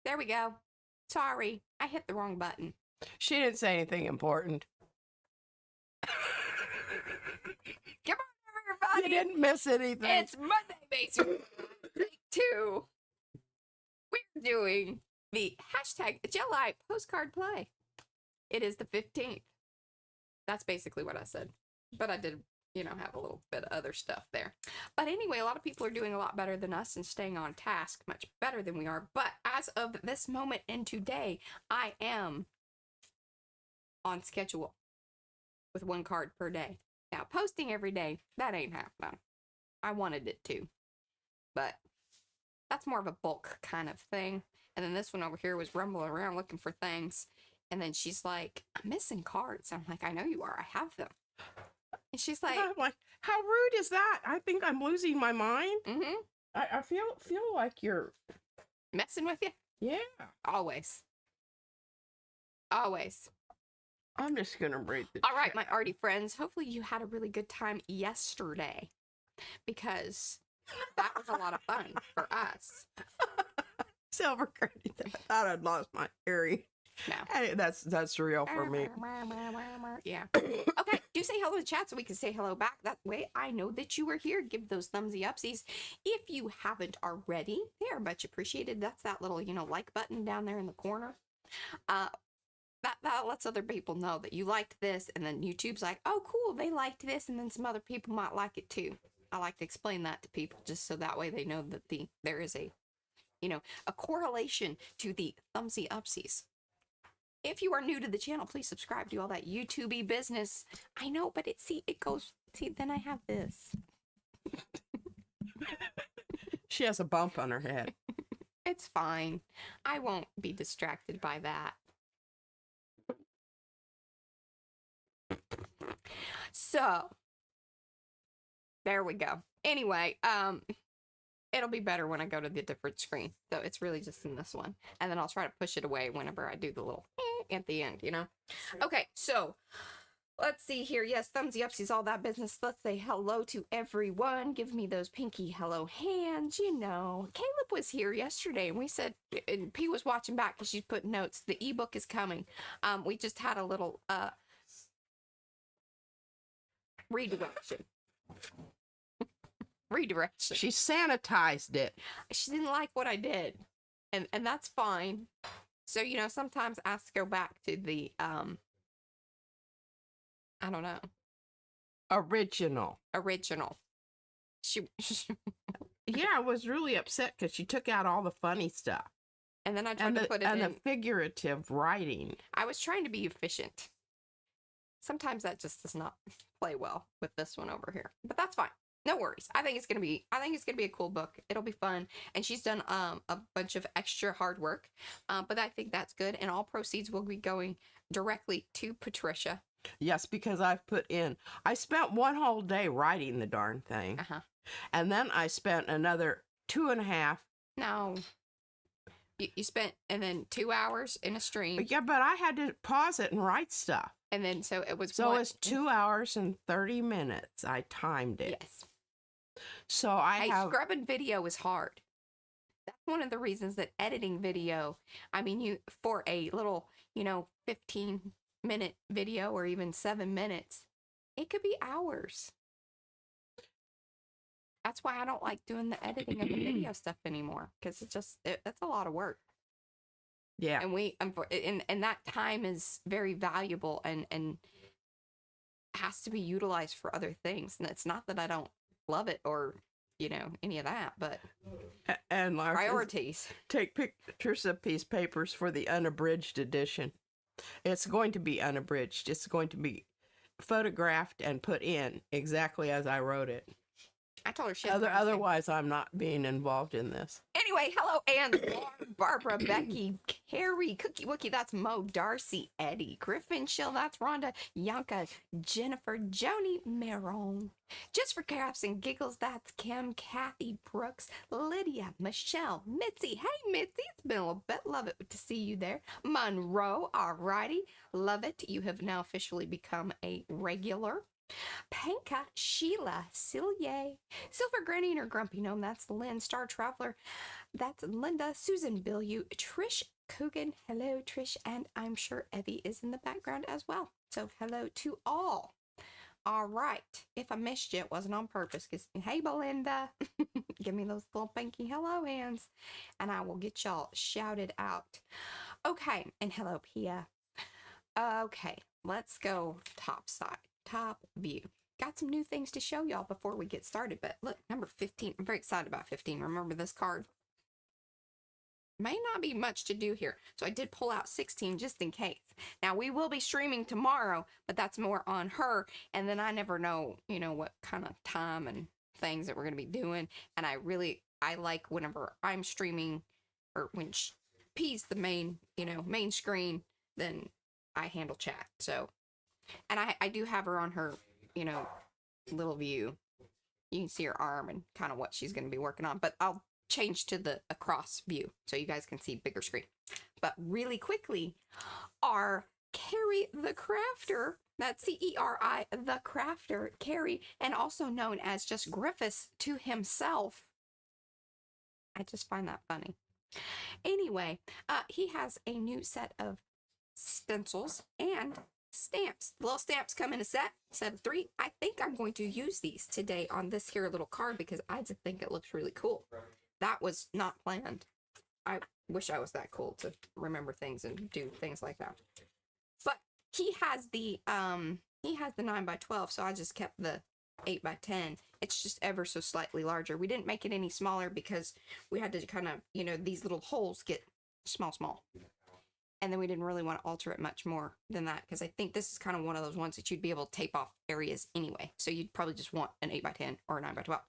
There we go. Sorry, I hit the wrong button. She didn't say anything important. Come on, everybody. You didn't miss anything. It's Monday, basically. Take 2. We're doing the hashtag Gelli postcard play. It is the 15th. That's basically what I said. But I did, have a little bit of other stuff there. But anyway, a lot of people are doing a lot better than us and staying on task much better than we are. But as of this moment and today, I am on schedule with 1 card per day. Now, posting every day, that ain't happening. I wanted it to. But that's more of a bulk kind of thing. And then this one over here was rumbling around looking for things. And then she's like, I'm missing cards. I'm like, I know you are. I have them. And she's like, I'm like, how rude is that? I think I'm losing my mind. Mm-hmm. I feel like you're Messing with you? Yeah. Always. Always. I'm just gonna break the All right, my arty friends. Hopefully you had a really good time yesterday, because that was a lot of fun for us. Silver credit. I thought I'd lost my earring. No. Hey, that's real for me. Yeah. Okay, do say hello to chat so we can say hello back. That way I know that you were here. Give those thumbsy upsies. If you haven't already, they are much appreciated. That's that little, like button down there in the corner. That lets other people know that you liked this, and then YouTube's like, oh, cool, they liked this, and then some other people might like it too. I like to explain that to people just so that way they know that there is a correlation to the thumbsy upsies. If you are new to the channel, please subscribe, do all that YouTube-y business. I know, but then I have this. She has a bump on her head. It's fine. I won't be distracted by that. So, there we go. Anyway, it'll be better when I go to the different screen. So it's really just in this one. And then I'll try to push it away whenever I do the little at the end, Okay, so let's see here. Yes, thumbsy upsies, all that business. Let's say hello to everyone. Give me those pinky hello hands, Caleb was here yesterday, and we said, and P was watching back because she's putting notes. The ebook is coming. We just had a little redirection. Redirection. She sanitized it. She didn't like what I did, and that's fine. So sometimes I have to go back to the I don't know, original. She Yeah, I was really upset because she took out all the funny stuff, and then I tried to put it in the figurative writing. I was trying to be efficient. Sometimes that just does not play well with this one over here, but that's fine. No worries. I think it's gonna be a cool book. It'll be fun, and she's done a bunch of extra hard work, but I think that's good. And all proceeds will be going directly to Patricia. Yes, because I spent one whole day writing the darn thing, and then I spent another 2.5. No, you spent and then 2 hours in a stream. Yeah, but I had to pause it and write stuff, and then so it was. So it's 2 hours and 30 minutes. I timed it. Yes. So scrubbing video is hard. That's one of the reasons that editing video, for a little, 15-minute video or even 7 minutes, it could be hours. That's why I don't like doing the editing of the video stuff anymore, because that's a lot of work. Yeah. And that time is very valuable and has to be utilized for other things. And it's not that I don't love it or you know, any of that, but And like, priorities. take pictures of these papers for the unabridged edition. It's going to be unabridged. It's going to be photographed and put in exactly as I wrote it. I told her she Otherwise, I'm not being involved in this. Anyway, hello, Anne, Lauren, Barbara, Becky, Carrie, Cookie Wookie, that's Mo, Darcy, Eddie, Griffin, Chill, that's Rhonda, Yanka, Jennifer, Joni, Maron. Just for Crafts and Giggles, that's Kim, Kathy, Brooks, Lydia, Michelle, Mitzi. Hey, Mitzi, it's been a little bit. Love it to see you there. Monroe, alrighty. Love it. You have now officially become a regular. Panka, Sheila, Celia, Silver Granny and her Grumpy Gnome, that's Lynn, Star Traveler, that's Linda, Susan Billu, Trish Coogan, hello Trish, and I'm sure Evie is in the background as well. So hello to all. All right, if I missed you, it wasn't on purpose, because hey Belinda, give me those little pinky hello hands, and I will get y'all shouted out. Okay, and hello Pia. Okay, let's go top side. Top view. Got some new things to show y'all before we get started, but look, number 15. I'm very excited about 15. Remember this card? May not be much to do here, so I did pull out 16 just in case. Now, we will be streaming tomorrow, but that's more on her, and then I never know, you know, what kind of time and things that we're going to be doing, and I like whenever I'm streaming, or when P's the main, you know, main screen, then I handle chat, so... And I do have her on her, you know, little view. You can see her arm and kind of what she's going to be working on. But I'll change to the across view so you guys can see bigger screen. But really quickly, our Carrie the Crafter, that's C-E-R-I, the Crafter, Carrie, and also known as just Griffiths to himself. I just find that funny. Anyway, he has a new set of stencils and stamps. The little stamps come in a set of 3. I think I'm going to use these today on this here little card because I just think it looks really cool. That was not planned. I wish I was that cool to remember things and do things like that. But he has the 9x12, so I just kept the 8x10. It's just ever so slightly larger. We didn't make it any smaller because we had to kind of, you know, these little holes get small. And then we didn't really want to alter it much more than that because I think this is kind of one of those ones that you'd be able to tape off areas anyway. So you'd probably just want an 8x10 or a 9x12.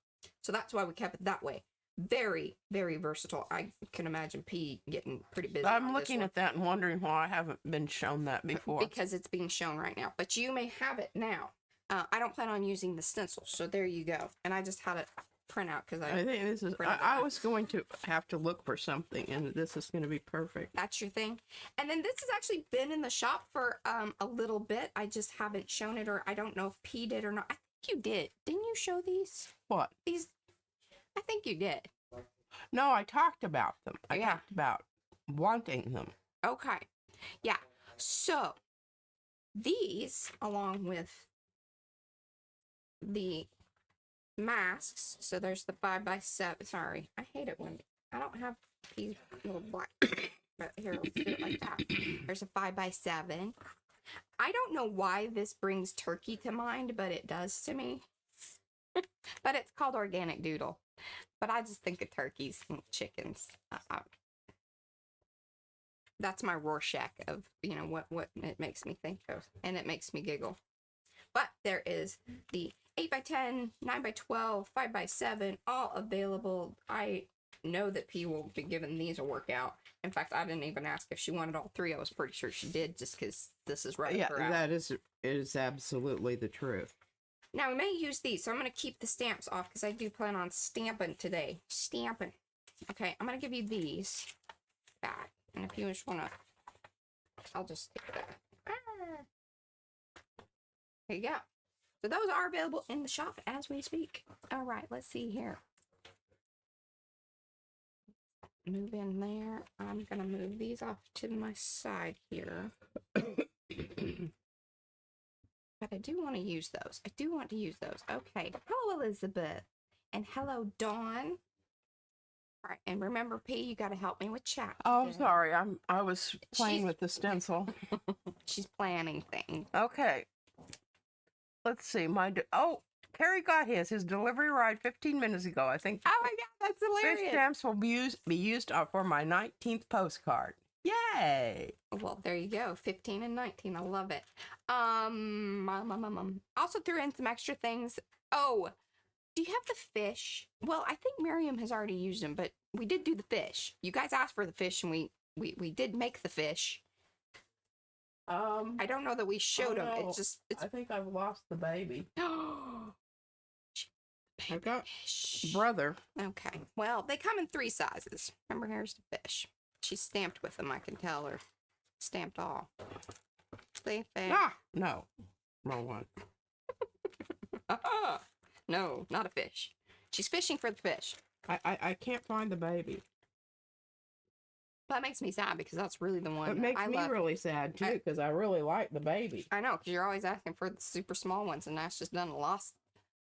So that's why we kept it that way. Very, very versatile. I can imagine P getting pretty busy. I'm looking at that and wondering why I haven't been shown that before. Because it's being shown right now. But you may have it now. I don't plan on using the stencils. So there you go. And I just had it print out because I think this is I was going to have to look for something and this is going to be perfect. That's your thing. And then this has actually been in the shop for a little bit. I just haven't shown it, or I don't know if P did or not. I think you did. Didn't you show these? What? These, I think you did. No, I talked about them. I talked about wanting them. Okay. Yeah. So these, along with the masks, so there's the 5x7. Sorry, I hate it when I don't have these little black. But here, let's do it like that. There's a 5x7. I don't know why this brings turkey to mind, but it does to me. But it's called Organic Doodle. But I just think of turkeys and chickens. That's my Rorschach of, you know, what it makes me think of, and it makes me giggle. But there is the 8x10, 9x12, 5x7, all available. I know that P will be giving these a workout. In fact, I didn't even ask if she wanted all 3. I was pretty sure she did, just because this is right. Yeah, that is absolutely the truth. Now, we may use these, so I'm going to keep the stamps off because I do plan on stamping today. Stamping. Okay, I'm going to give you these back. And if you just want to, I'll just stick that. There you go. So those are available in the shop as we speak. All right, let's see here. Move in there. I'm going to move these off to my side here. But I do want to use those. Okay. Hello, Elizabeth. And hello, Dawn. All right. And remember, P, you got to help me with chat. Oh, sorry. I was playing with the stencil. She's planning things. Okay. Let's see. Carrie got his delivery arrived 15 minutes ago. I think Oh my God, that's hilarious. fish stamps will be used for my 19th postcard. Yay! Well, there you go. 15 and 19. I love it. Also threw in some extra things. Oh, do you have the fish? Well, I think Miriam has already used them, but we did do the fish. You guys asked for the fish, and we did make the fish. I don't know that we showed them. no. It's I think I've lost the baby. I got brother. Okay. Well, they come in 3 sizes. Remember, here's the fish. She's stamped with them, I can tell her. Stamped all. See? No. Wrong one. No, not a fish. She's fishing for the fish. I can't find the baby. That makes me sad because that's really the one It makes me really sad too because I really like the baby. I know, because you're always asking for the super small ones, and that's just done a loss.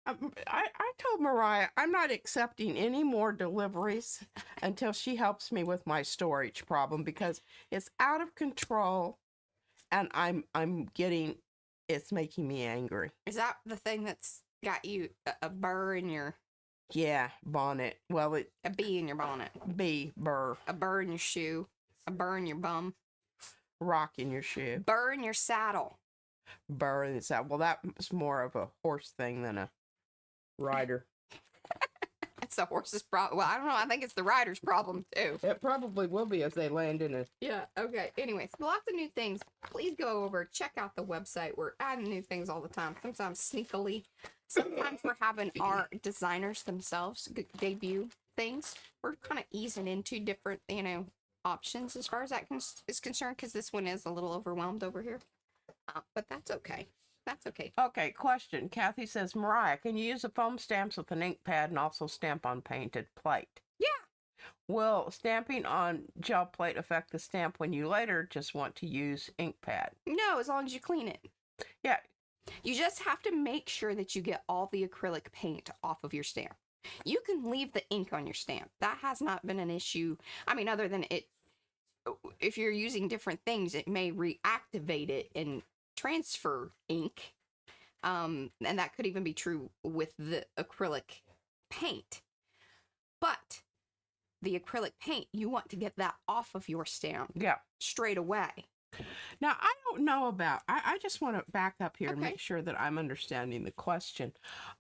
I told Mariah I'm not accepting any more deliveries until she helps me with my storage problem because it's out of control, and it's making me angry. Is that the thing that's got you a burr in your... Yeah, bonnet. Well, a bee in your bonnet. Burr. A burr in your shoe. A burr in your bum. Rock in your shoe. Burr in your saddle. Burr in the saddle. Well, that's more of a horse thing than a rider. It's the horse's problem. Well, I don't know. I think it's the rider's problem, too. It probably will be as they land in a... Yeah, okay. Anyways, lots of new things. Please go over, check out the website. We're adding new things all the time, sometimes sneakily. Sometimes we're having our designers themselves debut things. We're kind of easing into different, options as far as that is concerned, because this one is a little overwhelmed over here. But that's okay. That's okay. Okay, question. Kathy says, Mariah, can you use the foam stamps with an ink pad and also stamp on painted plate? Yeah. Will stamping on gel plate affect the stamp when you later just want to use ink pad? No, as long as you clean it. Yeah. You just have to make sure that you get all the acrylic paint off of your stamp. You can leave the ink on your stamp. That has not been an issue. I mean, other than it, if you're using different things, it may reactivate it and transfer ink. And that could even be true with the acrylic paint. But the acrylic paint, you want to get that off of your stamp straight away. Now, I don't know about, I just want to back up here and Okay. make sure that I'm understanding the question.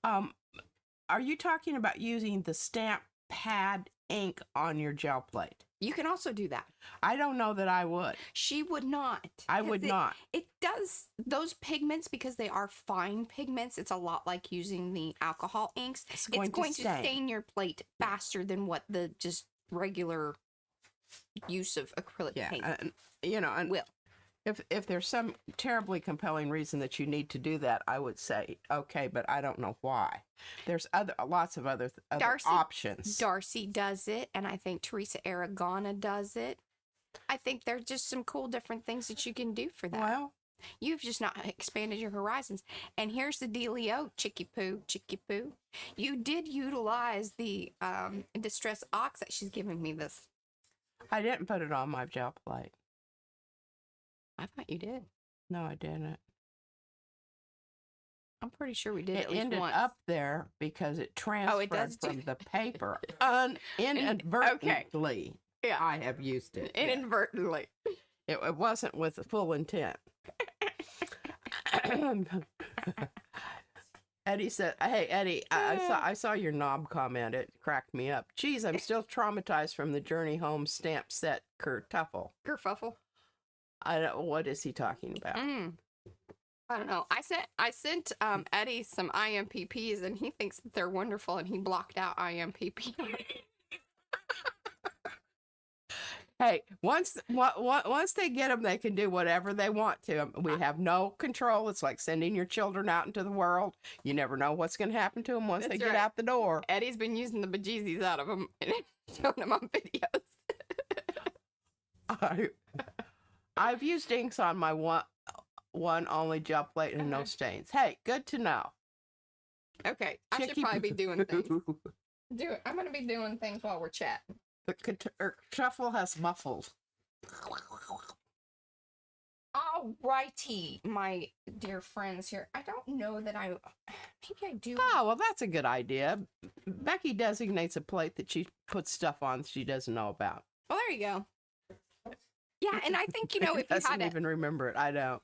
Are you talking about using the stamp pad ink on your gel plate? You can also do that. I don't know that I would. She would not. I would not. It does, those pigments, because they are fine pigments, it's a lot like using the alcohol inks. It's going to stain your plate faster than what the just regular use of acrylic paint will. If there's some terribly compelling reason that you need to do that, I would say, okay, but I don't know why. There's lots of other options. Darcy does it, and I think Teresa Aragona does it. I think there's just some cool different things that you can do for that. Well, you've just not expanded your horizons. And here's the dealio, chicky poo. You did utilize the Distress Ox that she's giving me this. I didn't put it on my gel plate. I thought you did. No, I didn't. I'm pretty sure we did. It ended up there because it transferred from the paper inadvertently. Yeah, I have used it inadvertently. It wasn't with full intent. Eddie said, "Hey Eddie, I saw your knob comment. It cracked me up. Geez, I'm still traumatized from the Journey Home stamp set kerfuffle." Kerfuffle. I don't. What is he talking about? I don't know. I sent Eddie some IMPPs, and he thinks that they're wonderful, and he blocked out IMPP. Hey, once they get them, they can do whatever they want to. We have no control. It's like sending your children out into the world. You never know what's going to happen to them once they get out the door. Eddie's been using the bejesus out of them and showing them on videos. I've used inks on my one only gel plate and no stains. Hey, good to know. Okay, I should probably be doing things. I'm going to be doing things while we're chatting. The shuffle has muffled. Oh, All righty, my dear friends here. I don't know that maybe I do. Oh, well, that's a good idea. Becky designates a plate that she puts stuff on she doesn't know about. Well, there you go. Yeah, and I think, if you doesn't had even remember it. I don't.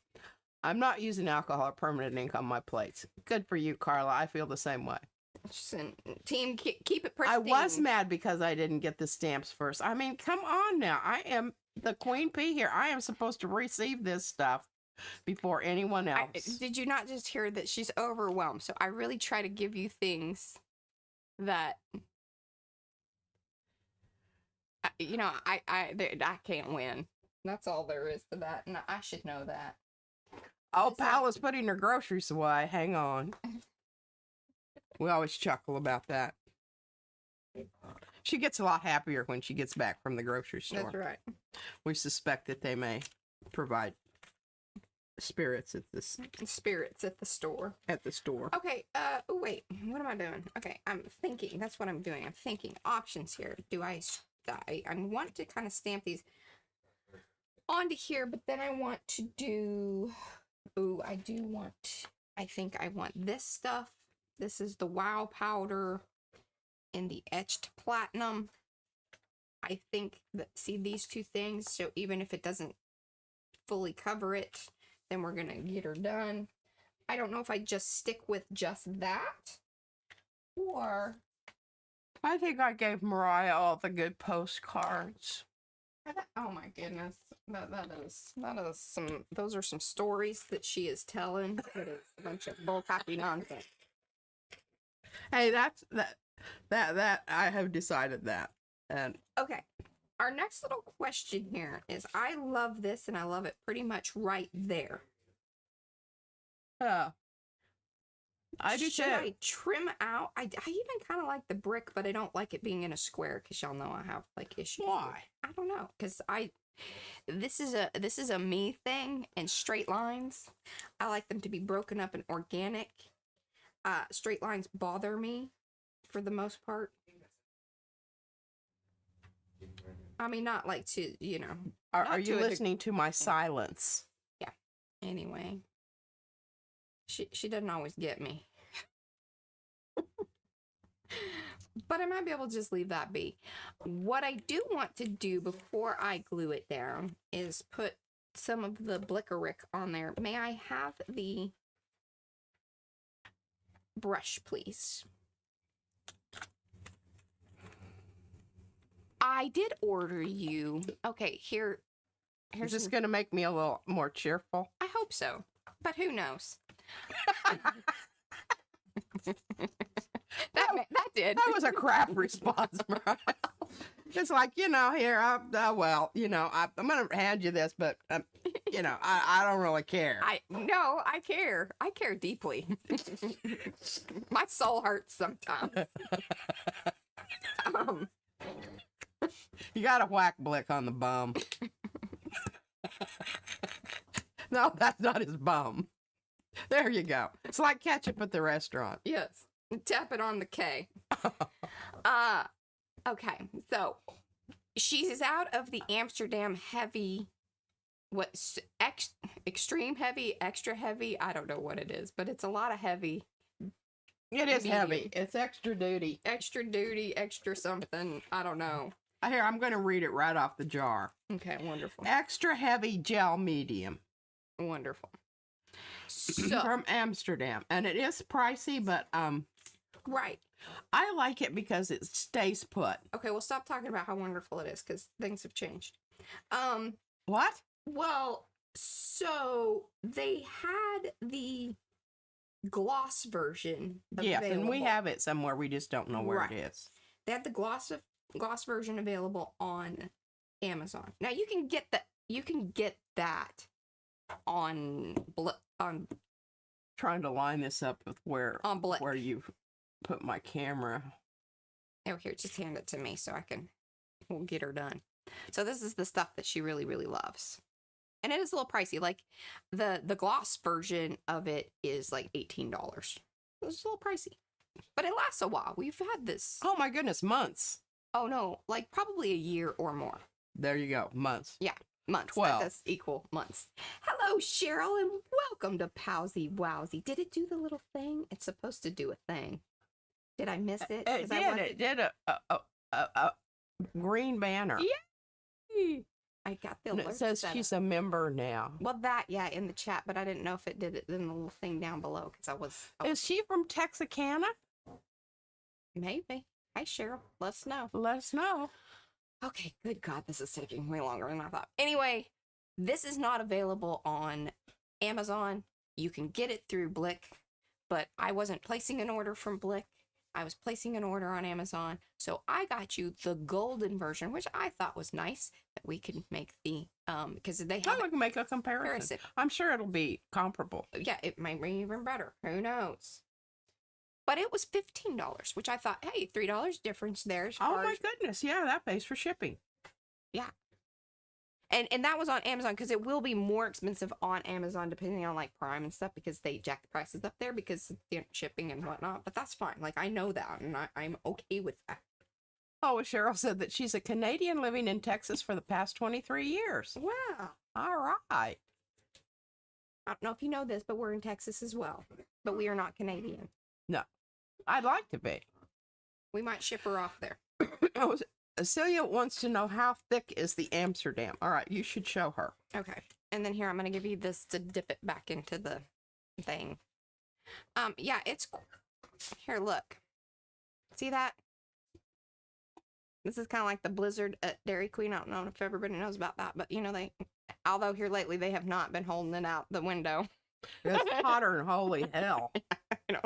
I'm not using alcohol or permanent ink on my plates. Good for you, Carla. I feel the same way. Team, keep it pristine. I was mad because I didn't get the stamps first. I mean, come on now. I am the queen bee here. I am supposed to receive this stuff before anyone else. Did you not just hear that she's overwhelmed? So I really try to give you things that, I can't win. That's all there is to that, and I should know that. Oh, Pal is putting her groceries away. Hang on. We always chuckle about that. She gets a lot happier when she gets back from the grocery store. That's right. We suspect that they may provide spirits at the store. At the store. Okay, wait. What am I doing? Okay, I'm thinking. That's what I'm doing. I'm thinking options here. I want to kind of stamp these onto here, but then I want to do... Ooh, I think I want this stuff. This is the Wow powder in the etched platinum. I think that, see these two things, so even if it doesn't fully cover it, then we're gonna get her done. I don't know if I just stick with just that, or... I think I gave Mariah all the good postcards. Oh my goodness. Those are some stories that she is telling. That is a bunch of bullcrappy nonsense. Hey, that I have decided that. And okay. Our next little question here is, I love this and I love it pretty much right there. I do Should too. I trim out? I even kind of like the brick, but I don't like it being in a square because y'all know I have like issues. Why? I don't know, because this is a me thing, and straight lines, I like them to be broken up and organic. Straight lines bother me for the most part. I mean, not like to, Are you listening to my silence? Yeah. Anyway. She doesn't always get me. But I might be able to just leave that be. What I do want to do before I glue it down is put some of the Blickerick on there. May I have the brush, please? I did order you. Okay, here's Is this going to make me a little more cheerful? I hope so, but who knows? that did. That was a crap response, Mariah. It's like, here, I'm going to hand you this, but, I don't really care. I care. I care deeply. My soul hurts sometimes. You got a whack Blick on the bum. No, that's not his bum. There you go. It's like ketchup at the restaurant. Yes. Tap it on the K. Okay. So she's out of the Amsterdam heavy, extreme heavy, extra heavy. I don't know what it is, but it's a lot of heavy. It is heavy. It's extra duty. Extra duty, extra something. I don't know. Here, I'm going to read it right off the jar. Okay, wonderful. Extra heavy gel medium. Wonderful. So, from Amsterdam, and it is pricey, but right. I like it because it stays put. Okay, well, stop talking about how wonderful it is because things have changed. What? Well, so they had the gloss version available. Yes, and we have it somewhere. We just don't know where it is. They have the gloss version available on Amazon. Now you can get that on trying to line this up with where you put my camera. Oh, here, just hand it to me so we'll get her done. So this is the stuff that she really, really loves. And it is a little pricey. Like the gloss version of it is like $18. It's a little pricey. But it lasts a while. We've had this. Oh my goodness, months. Oh no, like probably a year or more. There you go, months. Yeah. Months. 12. That does equal months. Hello, Cheryl, and welcome to Powsy Wowsy. Did it do the little thing? It's supposed to do a thing. Did I miss it? It 'Cause I did. wasn't- It did a green banner. Yay! I got the And alert it says set she's up. a member now. Well, that, yeah, in the chat, but I didn't know if it did it in the little thing down below because I was Is she from Texarkana? maybe. Hi, Cheryl. Let us know. Let us know. Okay, good God, this is taking way longer than I thought. Anyway, this is not available on Amazon. You can get it through Blick, but I wasn't placing an order from Blick. I was placing an order on Amazon. So I got you the golden version, which I thought was nice that we could make the, because they Oh, have we can make a comparison. comparison. I'm sure it'll be comparable. Yeah, it might be even better. Who knows? But it was $15, which I thought, hey, $3 difference there. As Oh far my as, goodness. Yeah, that pays for shipping. and that was on Amazon because it will be more expensive on Amazon depending on like Prime and stuff because they jack the prices up there because of the shipping and whatnot. But that's fine. Like I know that and I'm okay with that. Oh, well, Cheryl said that she's a Canadian living in Texas for the past 23 years. Wow. All right. I don't know if you know this, but we're in Texas as well. But we are not Canadian. I'd like to be. We might ship her off there. Oh, Celia wants to know how thick is the Amsterdam. All right, you should show her. Okay. And then here, I'm going to give you this to dip it back into the thing. Yeah, it's, here, look. See that? This is kind of like the blizzard at Dairy Queen. I don't know if everybody knows about that, but you know, although here lately, they have not been holding it out the window. It's hotter than holy hell. You know,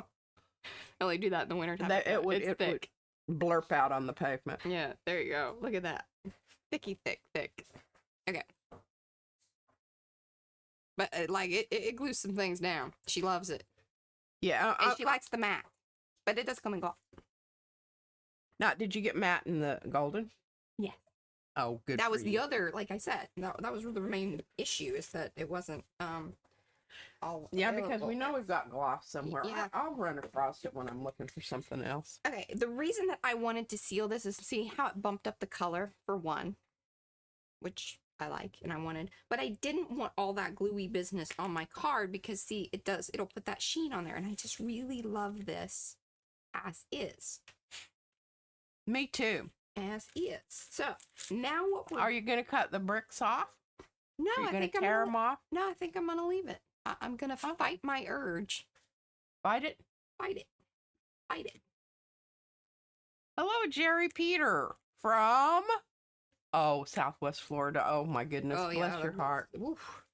I only do that in the winter time. It would It's thick. blurp out on the pavement. Yeah, there you go. Look at that. Thicky, thick. Okay. But like it glues some things down. She loves it. Yeah. And she likes the matte. But it does come in gloss. Now, did you get matte in the golden? Yeah. Oh, good. That for was the you. other, like I said, that was the main issue is that it wasn't all Yeah, because we available. know we've got gloss somewhere. Yeah. I'll run across it when I'm looking for something else. Okay, the reason that I wanted to seal this is to see how it bumped up the color for one, which I like and I wanted, but I didn't want all that gluey business on my card because see, it'll put that sheen on there and I just really love this as is. Me too. As is. So now what we're Are you going to cut the bricks off? no, Are you I going think to tear them off? no, I think I'm gonna leave it. I'm gonna fight my urge. Bite it? Fight it. Fight it. Hello, Jerry Peter from, Southwest Florida. Oh, my goodness. Bless your heart. Oof.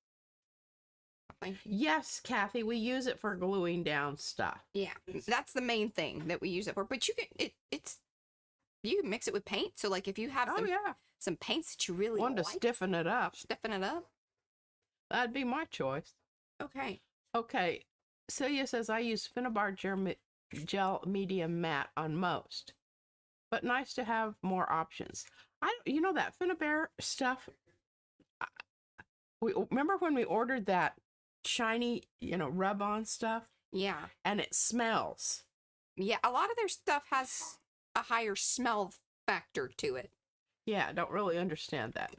Thank you. Yes, Kathy, we use it for gluing down stuff. Yeah, that's the main thing that we use it for. But you can you can mix it with paint. So like if you have Oh, yeah. some paints that you really One to like, stiffen it up. stiffen it up. That'd be my choice. Okay. Okay. Celia says I use Finnabar gel medium matte on most, but nice to have more options. That Finnabar stuff. We remember when we ordered that shiny, rub-on stuff, Yeah. and it smells. Yeah. A lot of their stuff has a higher smell factor to it. Yeah, I don't really understand that.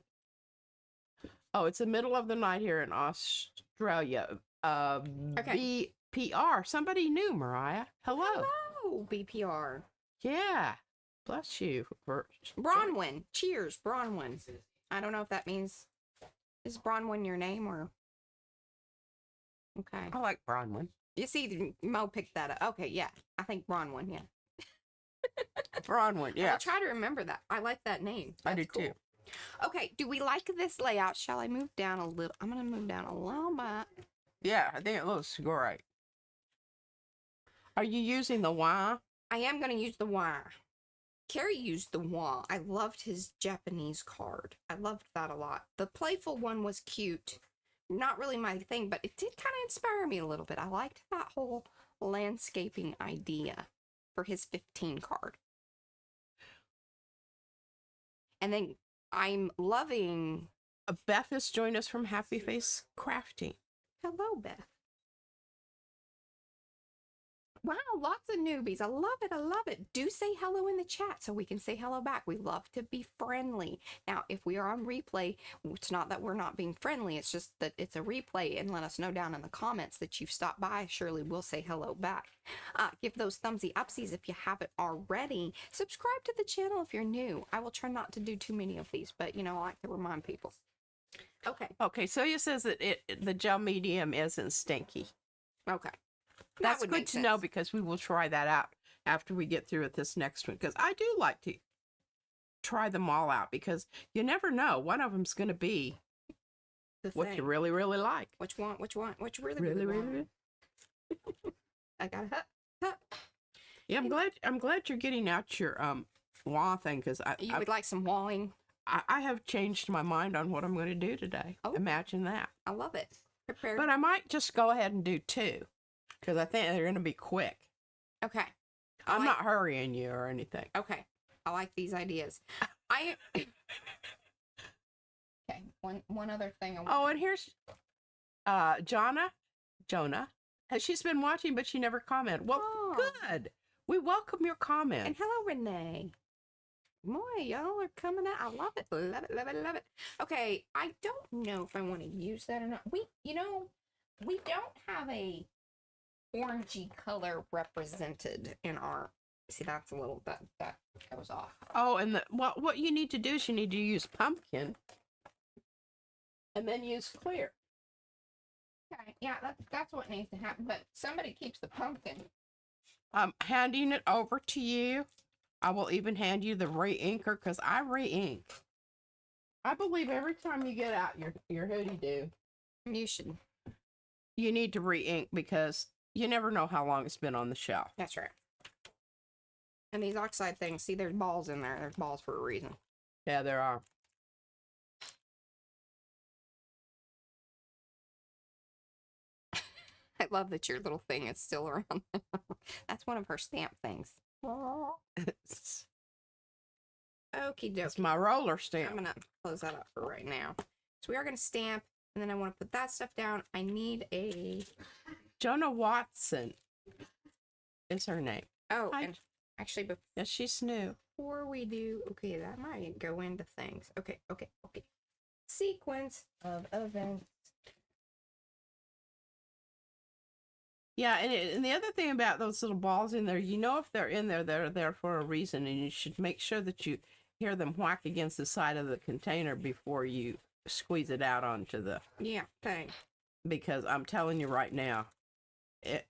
Oh, it's the middle of the night here in Australia. Okay. BPR. Somebody new, Mariah. Hello. Hello, BPR. Yeah. Bless you. Bronwyn. Cheers, Bronwyn. I don't know if that means, is Bronwyn your name or? Okay. I like Bronwyn. You see, Mo picked that up. Okay, yeah. I think Bronwyn, yeah. Bronwyn, yeah. I'll try to remember that. I like that name. I do That's cool. too. Okay, do we like this layout? Shall I move down a little? I'm going to move down a little bit. Yeah, I think it looks great. Are you using the wire? I am going to use the wire. Carrie used the wah. I loved his Japanese card. I loved that a lot. The playful one was cute. Not really my thing, but it did kind of inspire me a little bit. I liked that whole landscaping idea for his 15 card. And then I'm loving... Beth has joined us from Happy Face Crafting. Hello, Beth. Wow, lots of newbies. I love it. I love it. Do say hello in the chat so we can say hello back. We love to be friendly. Now, if we are on replay, it's not that we're not being friendly. It's just that it's a replay, and let us know down in the comments that you've stopped by. Surely we'll say hello back. Give those thumbsy upsies if you haven't already. Subscribe to the channel if you're new. I will try not to do too many of these, but you know, I like to remind people. Okay. Okay, so it says that the gel medium isn't stinky. Okay. That's good to know because we will try that out after we get through with this next one. Because I do like to try them all out because you never know. One of them's going to be what you really, really like. Which one? Which one? Which really, Really, really, really. I got it. Yeah, I'm glad you're getting out your wall thing because You would like some walling? I have changed my mind on what I'm going to do today. Oh. Imagine that. I love it. Prepared. But I might just go ahead and do 2 because I think they're going to be quick. Okay. I'm not hurrying you or anything. Okay. I like these ideas. Okay. One other thing. And here's Jonah. She's been watching, but she never commented. Well, good. We welcome your comments. And hello, Renee. Boy, y'all are coming out. I love it. Love it, love it, love it. Okay, I don't know if I want to use that or not. We don't have a orangey color represented in our. See, that's a little that goes off. Oh, and what you need to do is you need to use pumpkin, and then use clear. Okay, yeah, that's what needs to happen. But somebody keeps the pumpkin. I'm handing it over to you. I will even hand you the re-inker because I re-ink. I believe every time you get out your hoodie do, you need to re-ink because you never know how long it's been on the shelf. That's right. And these oxide things, see, there's balls in there. There's balls for a reason. Yeah, there are. I love that your little thing is still around. That's one of her stamp things. Okie dokie. It's my roller stamp. I'm gonna close that up for right now. So we are gonna stamp, and then I want to put that stuff down. I need a Jonah Watson is her name. Oh, and actually, yeah, she's new. Before we do, okay, that might go into things. Okay. Sequence of events. Yeah, and the other thing about those little balls in there, you know if they're in there, they're there for a reason, and you should make sure that you hear them whack against the side of the container before you squeeze it out onto the... Yeah, thing. Because I'm telling you right now, it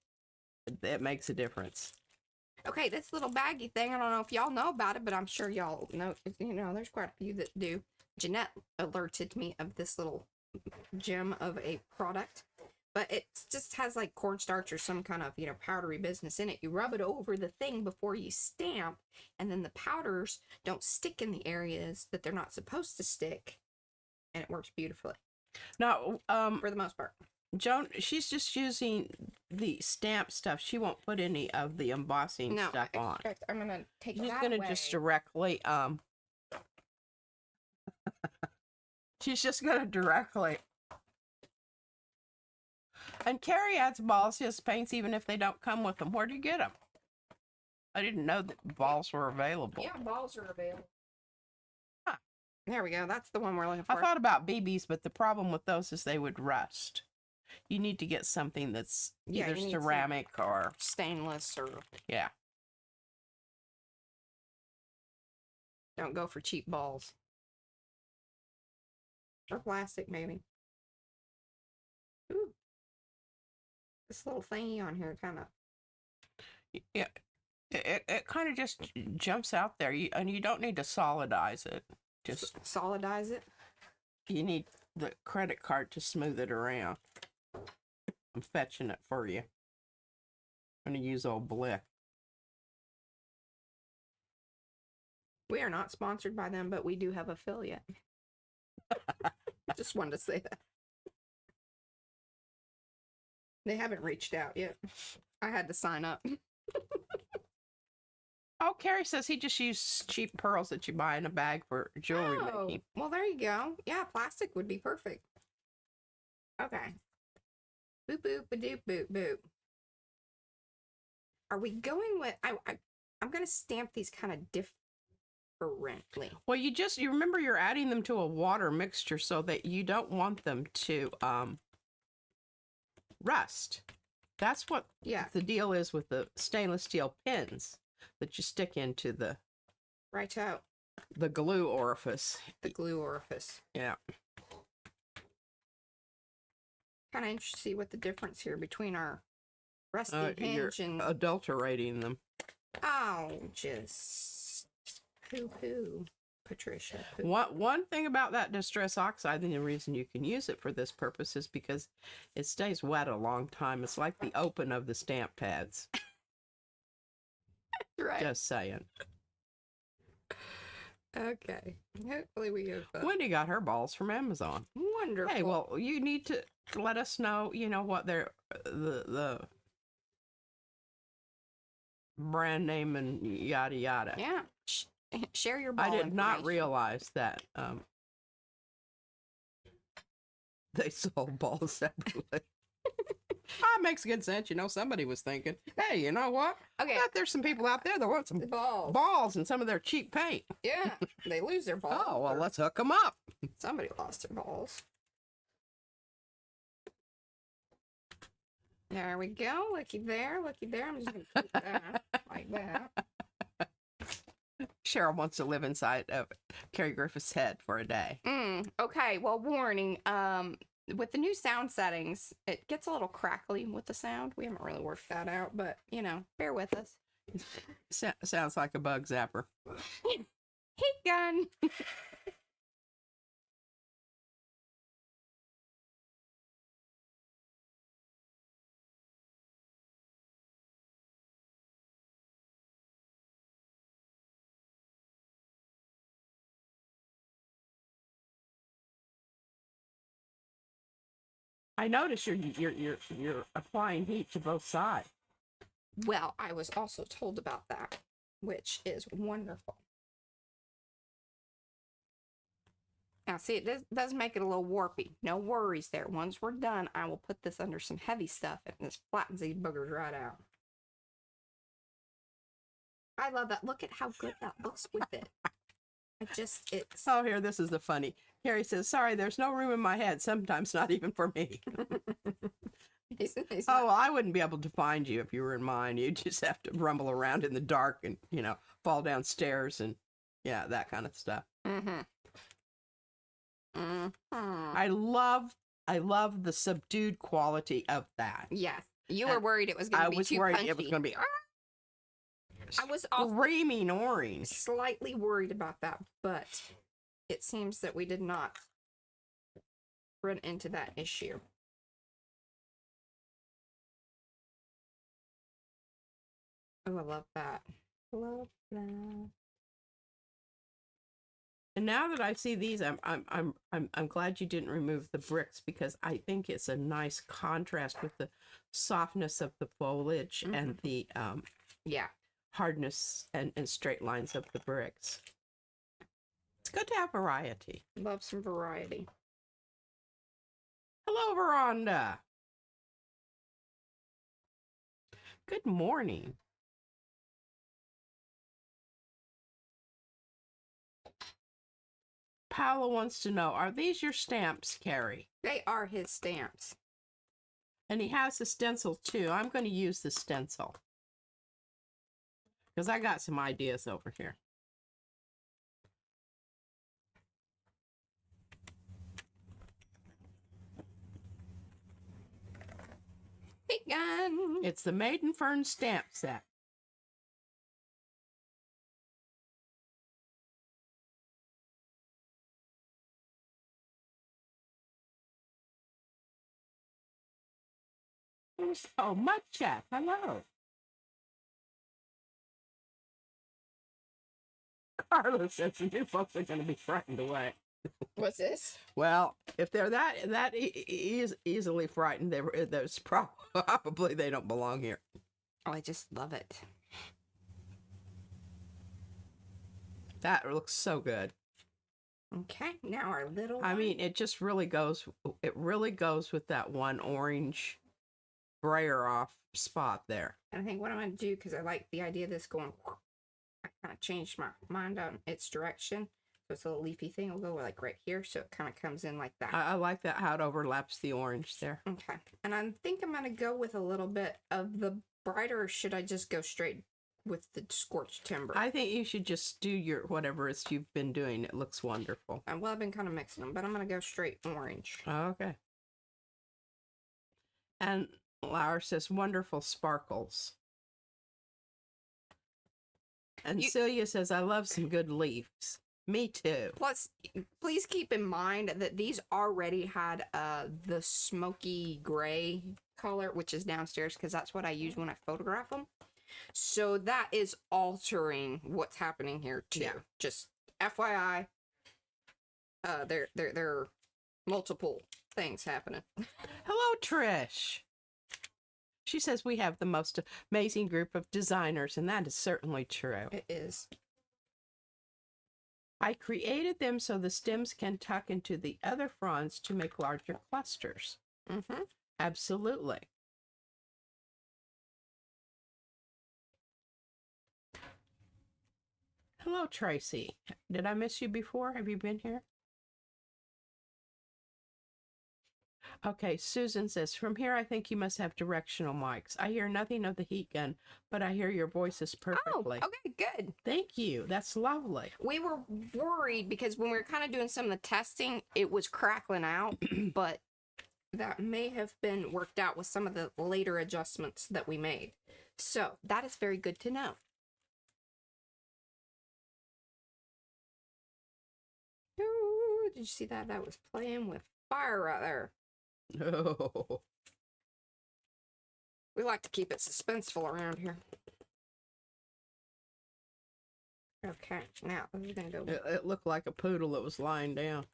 makes a difference. Okay, this little baggy thing, I don't know if y'all know about it, but I'm sure y'all know, you know, there's quite a few that do. Jeanette alerted me of this little gem of a product. But it just has like cornstarch or some kind of, you know, powdery business in it. You rub it over the thing before you stamp, and then the powders don't stick in the areas that they're not supposed to stick, and it works beautifully. Now, for the most part, Joan, she's just using the stamp stuff. She won't put any of the embossing stuff on. I'm gonna take she's that gonna away. just directly she's just gonna directly. And Carrie adds balls to his paints even if they don't come with them. Where do you get them? I didn't know that balls were available. Yeah, balls are available. Huh. There we go. That's the one we're looking for. I thought about BBs, but the problem with those is they would rust. You need to get something that's either ceramic or stainless or... Yeah. Don't go for cheap balls. Or plastic, maybe. Ooh. This little thingy on here kind of... Yeah, it kind of just jumps out there. And you don't need to solidize it. Just solidize it? You need the credit card to smooth it around. I'm fetching it for you. I'm going to use old Blick. We are not sponsored by them, but we do have affiliate. Just wanted to say that. They haven't reached out yet. I had to sign up. Oh, Carrie says he just used cheap pearls that you buy in a bag for jewelry making. Well, there you go. Yeah, plastic would be perfect. Okay. Boop, boop, ba doop, boop, boop. Are we going with? I'm gonna stamp these kind of differently. Well, you remember you're adding them to a water mixture so that you don't want them to rust. That's what the deal is with the stainless steel pins that you stick into the the glue orifice. The glue orifice. Yeah. Kind of interested to see what the difference here between our rusty hinge you're and adulterating them. Oh, just poo-poo, Patricia. Poo. One thing about that distress oxide, and the reason you can use it for this purpose is because it stays wet a long time. It's like the open of the stamp pads. Right. Just saying. Okay. Hopefully we have... Wendy got her balls from Amazon. Wonderful. Hey, well, you need to let us know, what they're... the brand name and yada yada. Yeah. Share your ball I did not realize that they sold balls separately. Makes good sense. Somebody was thinking, hey, you know what? Okay. I bet there's some people out there that want some balls and some of their cheap paint. Yeah. They lose their balls. Oh, well, let's hook them up. Somebody lost their balls. There we go. Looky there. Looky there. I'm just going to keep that like that. Cheryl wants to live inside of Carrie Griffith's head for a day. Okay. Well, warning. With the new sound settings, it gets a little crackly with the sound. We haven't really worked that out, but, bear with us. Sounds like a bug zapper. Heat gun. I notice you're applying heat to both sides. Well, I was also told about that, which is wonderful. Now, see, it does make it a little warpy. No worries there. Once we're done, I will put this under some heavy stuff and this flattens these boogers right out. I love that. Look at how good that looks with it. It's... Oh, here, this is the funny. Carrie says, sorry, there's no room in my head. Sometimes not even for me. Well, I wouldn't be able to find you if you were in mine. You'd just have to rumble around in the dark and, fall downstairs and, that kind of stuff. I love the subdued quality of that. Yes. You were worried it was going to be too punchy. I was worried it was going to be... I was screaming orange. Slightly worried about that, but it seems that we did not run into that issue. Oh, I love that. Love that. And now that I see these, I'm glad you didn't remove the bricks because I think it's a nice contrast with the softness of the foliage and the hardness and straight lines of the bricks. It's good to have variety. Love some variety. Hello, Veranda. Good morning. Paolo wants to know, are these your stamps, Carrie? They are his stamps. And he has a stencil too. I'm going to use the stencil. Because I got some ideas over here. Heat gun. It's the Maiden Fern stamp set. Oh, Mud Chat, hello. Carlos says the new folks are going to be frightened away. What's this? Well, if they're that easily frightened, there's probably they don't belong here. Oh, I just love it. That looks so good. Okay, now our little one. I mean, it just really goes. It really goes with that one orange brayer off spot there. And I think what I'm going to do, because I like the idea of this going, I kind of changed my mind on its direction. So it's a little leafy thing. I'll go like right here. So it kind of comes in like that. I like that, how it overlaps the orange there. Okay. And I think I'm going to go with a little bit of the brighter, or should I just go straight with the scorched timber? I think you should just do your whatever it's you've been doing. It looks wonderful. Well, I've been kind of mixing them, but I'm going to go straight orange. Okay. And Laura says, wonderful sparkles. And Celia says, I love some good leaves. Me too. Plus, please keep in mind that these already had the smoky gray color, which is downstairs, because that's what I use when I photograph them. So that is altering what's happening here too. Yeah. Just FYI, there are multiple things happening. Hello, Trish. She says we have the most amazing group of designers, and that is certainly true. It is. I created them so the stems can tuck into the other fronds to make larger clusters. Mm-hmm. Absolutely. Hello, Tracy. Did I miss you before? Have you been here? Okay, Susan says, from here I think you must have directional mics. I hear nothing of the heat gun, but I hear your voices perfectly. Oh, okay, good. Thank you. That's lovely. We were worried because when we were kind of doing some of the testing, it was crackling out, but that may have been worked out with some of the later adjustments that we made. So that is very good to know. Ooh, did you see that? That was playing with fire right there. Oh. We like to keep it suspenseful around here. Okay, now we're gonna go. It looked like a poodle that was lying down.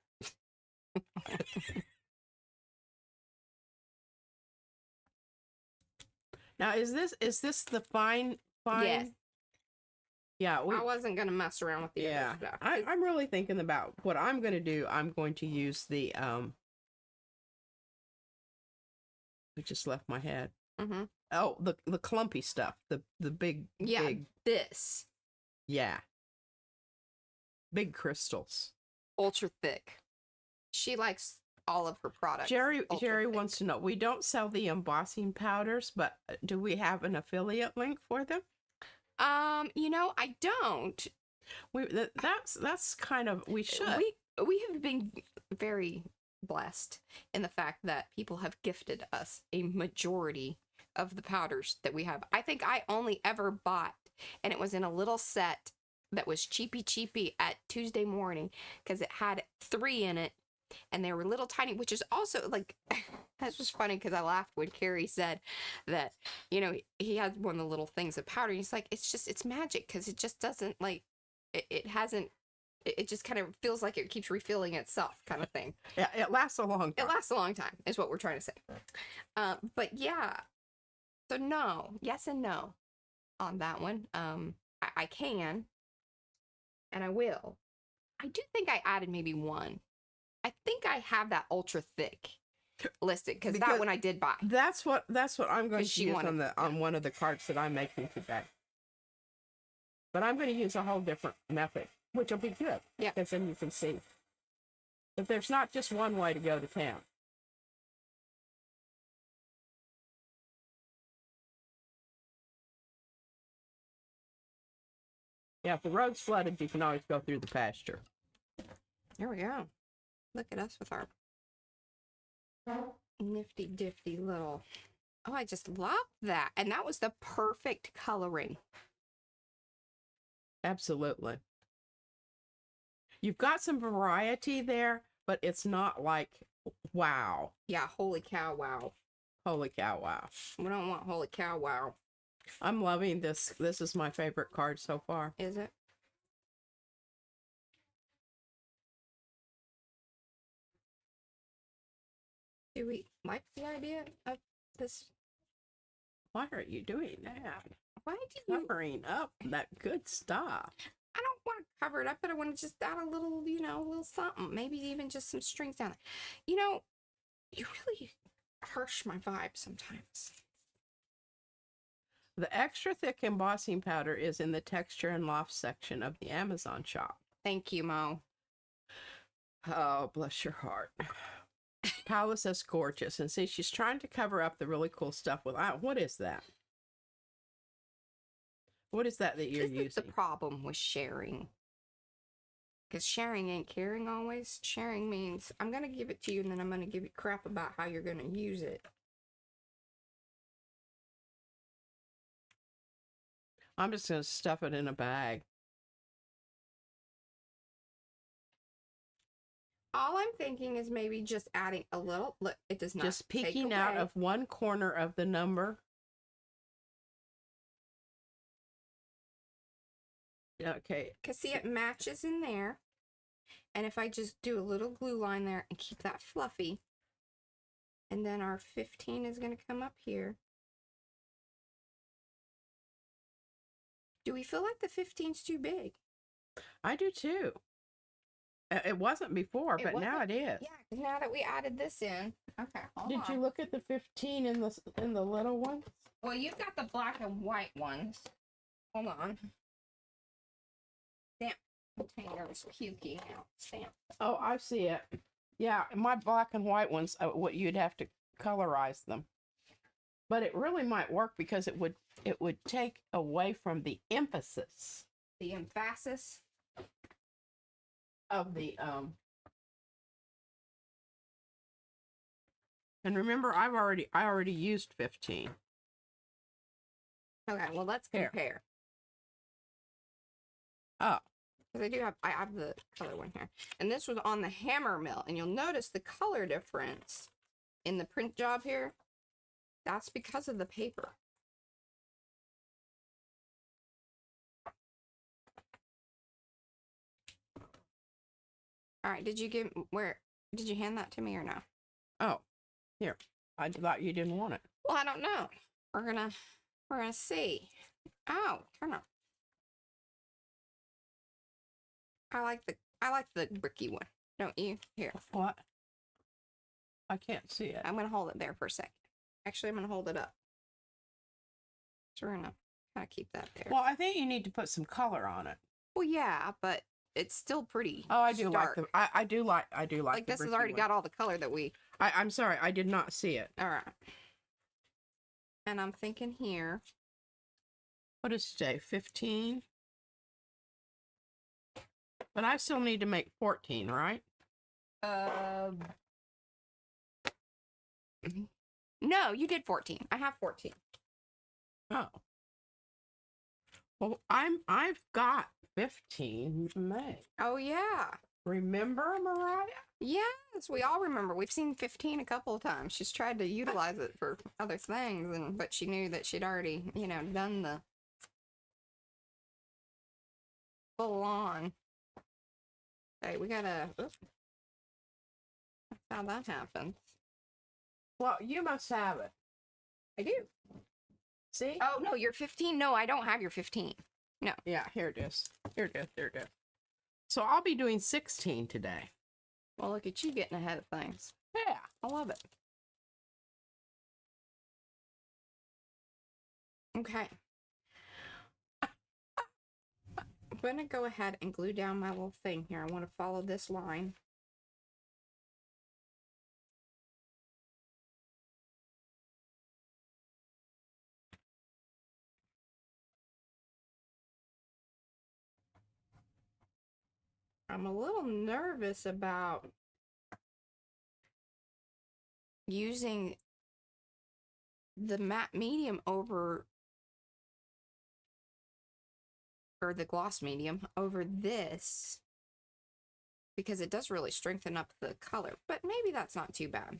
Now, is this the fine? Yes. Yeah, I wasn't gonna mess around with the other stuff. I'm really thinking about what I'm going to do. I'm going to use the I just left my head. Mm-hmm. Oh, the clumpy stuff, the big, big, this yeah, big crystals. ultra thick. She likes all of her products. Jerry thick. wants to know. We don't sell the embossing powders, but do we have an affiliate link for them? I don't. That's kind of, we should. We have been very blessed in the fact that people have gifted us a majority of the powders that we have. I think I only ever bought, and it was in a little set that was cheapy at Tuesday morning because it had 3 in it, and they were little tiny, which is also like, that's just funny because I laughed when Carrie said that, he had one of the little things of powder. And he's like, it's magic because it just doesn't like, it just kind of feels like it keeps refilling itself kind of thing. Yeah, it lasts a long time. It lasts a long time is what we're trying to say. But yeah, so no, yes and no on that one. I can, and I will. I do think I added maybe one. I think I have that ultra thick listed because that one I did buy. That's what I'm going to use wanted, on one of the cards that I'm making today. But I'm going to use a whole different method, which will be good. Yeah. Because then you can see that there's not just one way to go to town. Yeah, if the road's flooded, you can always go through the pasture. There we go. Look at us with our nifty difty little. Oh, I just love that. And that was the perfect coloring. Absolutely. You've got some variety there, but it's not like, wow. Yeah, holy cow, wow. Holy cow, wow. We don't want holy cow, wow. I'm loving this. This is my favorite card so far. Is it? Do we like the idea of this? Why are you doing that? Why do you... Covering up that good stuff. I don't want to cover it up, but I want to just add a little, a little something. Maybe even just some strings down there. You really harsh my vibe sometimes. The extra thick embossing powder is in the texture and loft section of the Amazon shop. Thank you, Mo. Oh, bless your heart. Paula says gorgeous. And see, she's trying to cover up the really cool stuff with, what is that? What is that you're This using? is the problem with sharing. Because sharing ain't caring always. Sharing means I'm going to give it to you and then I'm going to give you crap about how you're going to use it. I'm just going to stuff it in a bag. All I'm thinking is maybe just adding a little, look, it does not Just take peeking away. out of one corner of the number. Okay. Because see, it matches in there. And if I just do a little glue line there and keep that fluffy, and then our 15 is going to come up here. Do we feel like the 15's too big? I do too. It wasn't before, but now it is. Yeah, because now that we added this in. Okay, hold on. Did you look at the 15 in the little one? Well, you've got the black and white ones. Hold on. Stamp containers puking out. Stamp. Oh, I see it. Yeah, my black and white ones, what you'd have to colorize them. But it really might work because it would take away from the emphasis. The emphasis Of the and remember I already used 15. Okay, well let's compare. Oh. Because I have the color one here. And this was on the hammer mill. And you'll notice the color difference in the print job here. That's because of the paper. All right, did you hand that to me or no? Oh, here. I thought you didn't want it. Well, I don't know. We're gonna see. Oh, turn on. I like the bricky one, don't you? Here. What? I can't see it. I'm gonna hold it there for a second. Actually, I'm gonna hold it up. So we're gonna kind of keep that there. Well, I think you need to put some color on it. Well, yeah, but it's still pretty. Oh, I do stark. like I do like Like the this has bricky already one. got all the color that we. I'm sorry, I did not see it. All right. And I'm thinking here. What is today? 15. But I still need to make 14, right? No, you did 14. I have 14. Oh. Well, I've got 15 made. Oh yeah. Remember, Mariah? Yes, we all remember. We've seen 15 a couple of times. She's tried to utilize it for other things, but she knew that she'd already, done the full on. Okay, we gotta. Oops. That's how that happens. Well, you must have it. I do. See? Oh no, you're 15. No, I don't have your 15. No. Yeah, here it is. Here it is. So I'll be doing 16 today. Well, look at you getting ahead of things. Yeah. I love it. Okay. I'm going to go ahead and glue down my little thing here. I want to follow this line. I'm a little nervous about using the matte medium over, or the gloss medium over this, because it does really strengthen up the color, but maybe that's not too bad.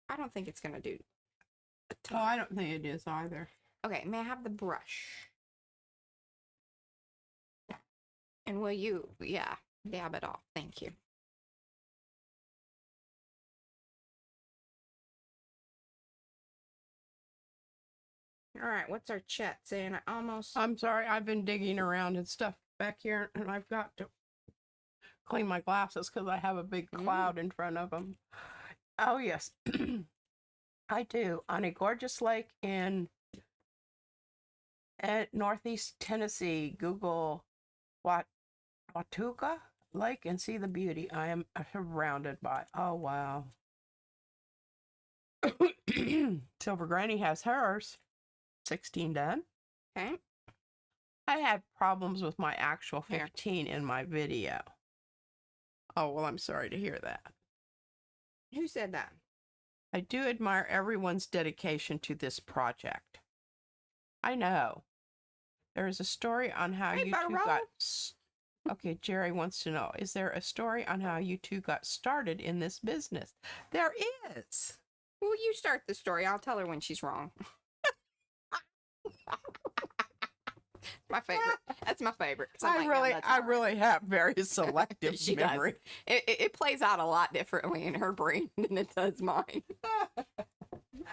I don't think it's going to do a ton. Oh, I don't think it is either. Okay, may I have the brush? And will you, dab it off. Thank you. All right, what's our chat saying? I'm sorry, I've been digging around and stuff back here, and I've got to clean my glasses because I have a big cloud in front of them. Oh, yes. I do. On a gorgeous lake in At Northeast Tennessee, Google Watauga Lake and see the beauty I am surrounded by. Oh, wow. Silver Granny has hers. 16 done. Okay. I had problems with my actual Here. 15 in my video. Oh, well, I'm sorry to hear that. Who said that? I do admire everyone's dedication to this project. I know. There is a story on how Hey, you Butter two Roll. got... Okay, Jerry wants to know, is there a story on how you two got started in this business? There is. Well, you start the story. I'll tell her when she's wrong. My favorite. That's my favorite. 'Cause I'm like, yeah, that's I all right. really have very selective She does. memory. It plays out a lot differently in her brain than it does mine.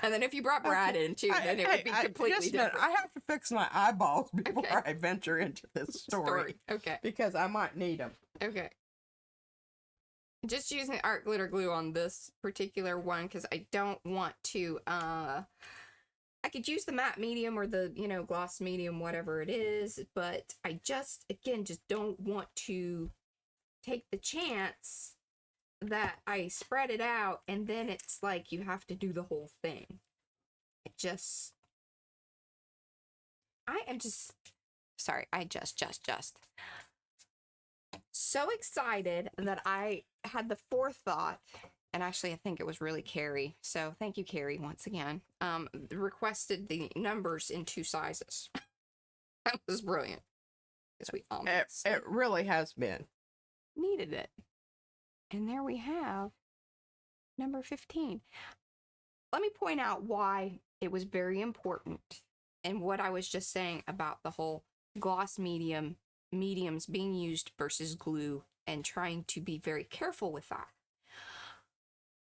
And then if you brought Brad in too, then it would be completely just a minute, different. I have to fix my eyeballs before Okay. I venture into this story. Okay. Because I might need them. Okay. Just using art glitter glue on this particular one because I don't want to I could use the matte medium or the, gloss medium, whatever it is, but I just don't want to take the chance that I spread it out and then it's like you have to do the whole thing. I just so excited that I had the forethought, and actually I think it was really Carrie, so thank you, Carrie, once again, requested the numbers in 2 sizes. That was brilliant. Because we almost It really has been. needed it. And there we have number 15. Let me point out why it was very important and what I was just saying about the whole gloss mediums being used versus glue and trying to be very careful with that.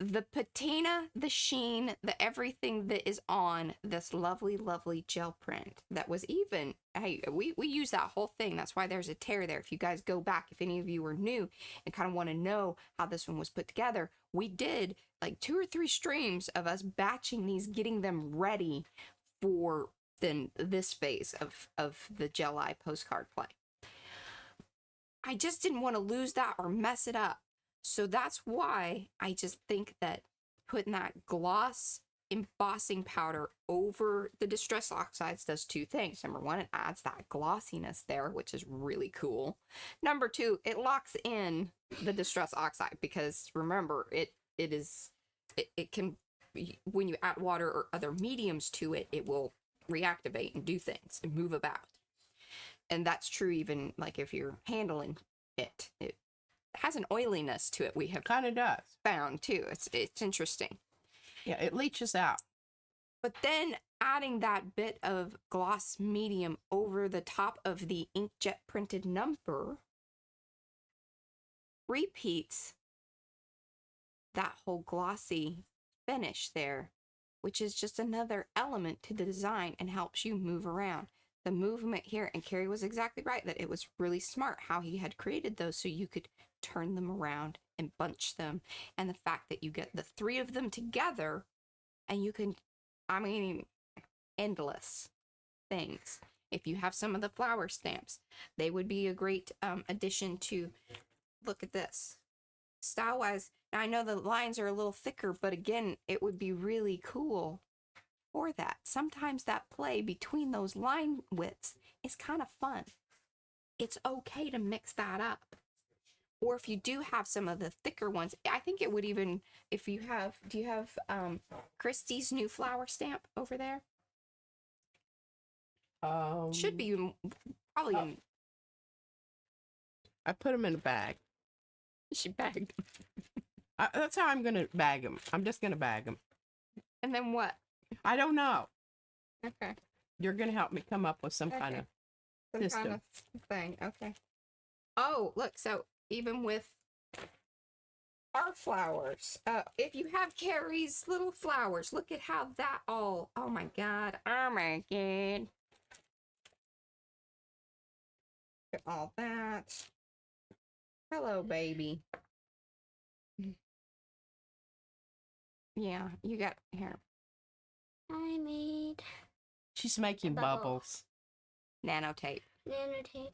The patina, the sheen, the everything that is on this lovely, lovely gel print that was even, hey, we use that whole thing. That's why there's a tear there. If you guys go back, if any of you are new and kind of want to know how this one was put together, we did like 2 or 3 streams of us batching these, getting them ready for then this phase of the Gelli postcard play. I just didn't want to lose that or mess it up. So that's why I just think that putting that gloss embossing powder over the distress oxides does 2 things. Number 1, it adds that glossiness there, which is really cool. Number 2, it locks in the distress oxide because remember, it can, when you add water or other mediums to it, it will reactivate and do things and move about. And that's true even like if you're handling it. It has an oiliness to it we have Kind of does. found too. It's interesting. Yeah, it leaches out. But then adding that bit of gloss medium over the top of the inkjet printed number repeats that whole glossy finish there, which is just another element to the design and helps you move around. The movement here, and Carrie was exactly right that it was really smart how he had created those so you could turn them around and bunch them. And the fact that you get the 3 of them together and you can, endless things. If you have some of the flower stamps, they would be a great addition to, look at this. Style-wise, now I know the lines are a little thicker, but again, it would be really cool for that. Sometimes that play between those line widths is kind of fun. It's okay to mix that up. Or if you do have some of the thicker ones, I think it would even, if you have, do you have Christie's new flower stamp over there? Should be probably in. I put them in a bag. She bagged. That's how I'm going to bag them. I'm just going to bag them. And then what? I don't know. Okay. You're going to help me come up with some kind of system. Kind of thing. Okay. Oh, look. So even with our flowers, if you have Carrie's little flowers, look at how that all, oh my God. Oh my God. Look at all that. Hello, baby. Yeah, you got here. I made She's making Bubbles. bubbles. Nanotape. Nanotape.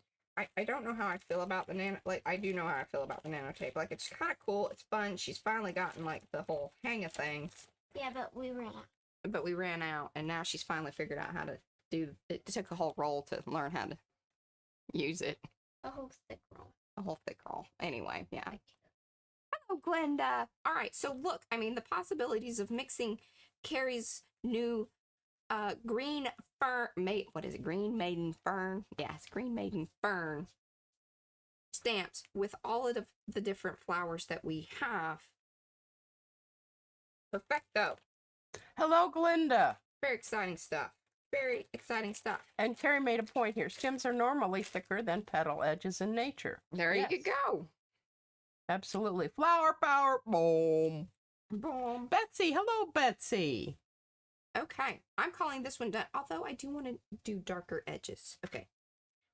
I don't know how I feel about the nano. Like, I do know how I feel about the nanotape. Like, it's kind of cool. It's fun. She's finally gotten, like, the whole hang of things. Yeah, but we ran out. But we ran out, and now she's finally figured out how to do it. It took a whole roll to learn how to use it. A whole thick roll. A whole thick roll. Anyway, yeah. Hello, Glenda. All right, so look, I mean, the possibilities of mixing Carrie's new green fern, what is it? Green maiden fern? Yes, green maiden fern stamps with all of the different flowers that we have. Perfecto. Hello, Glinda. Very exciting stuff. Very exciting stuff. And Carrie made a point here. Stems are normally thicker than petal edges in nature. There Yes. you go. Absolutely. Flower power. Boom. Boom. Betsy. Hello, Betsy. Okay, I'm calling this one done. Although I do want to do darker edges. Okay,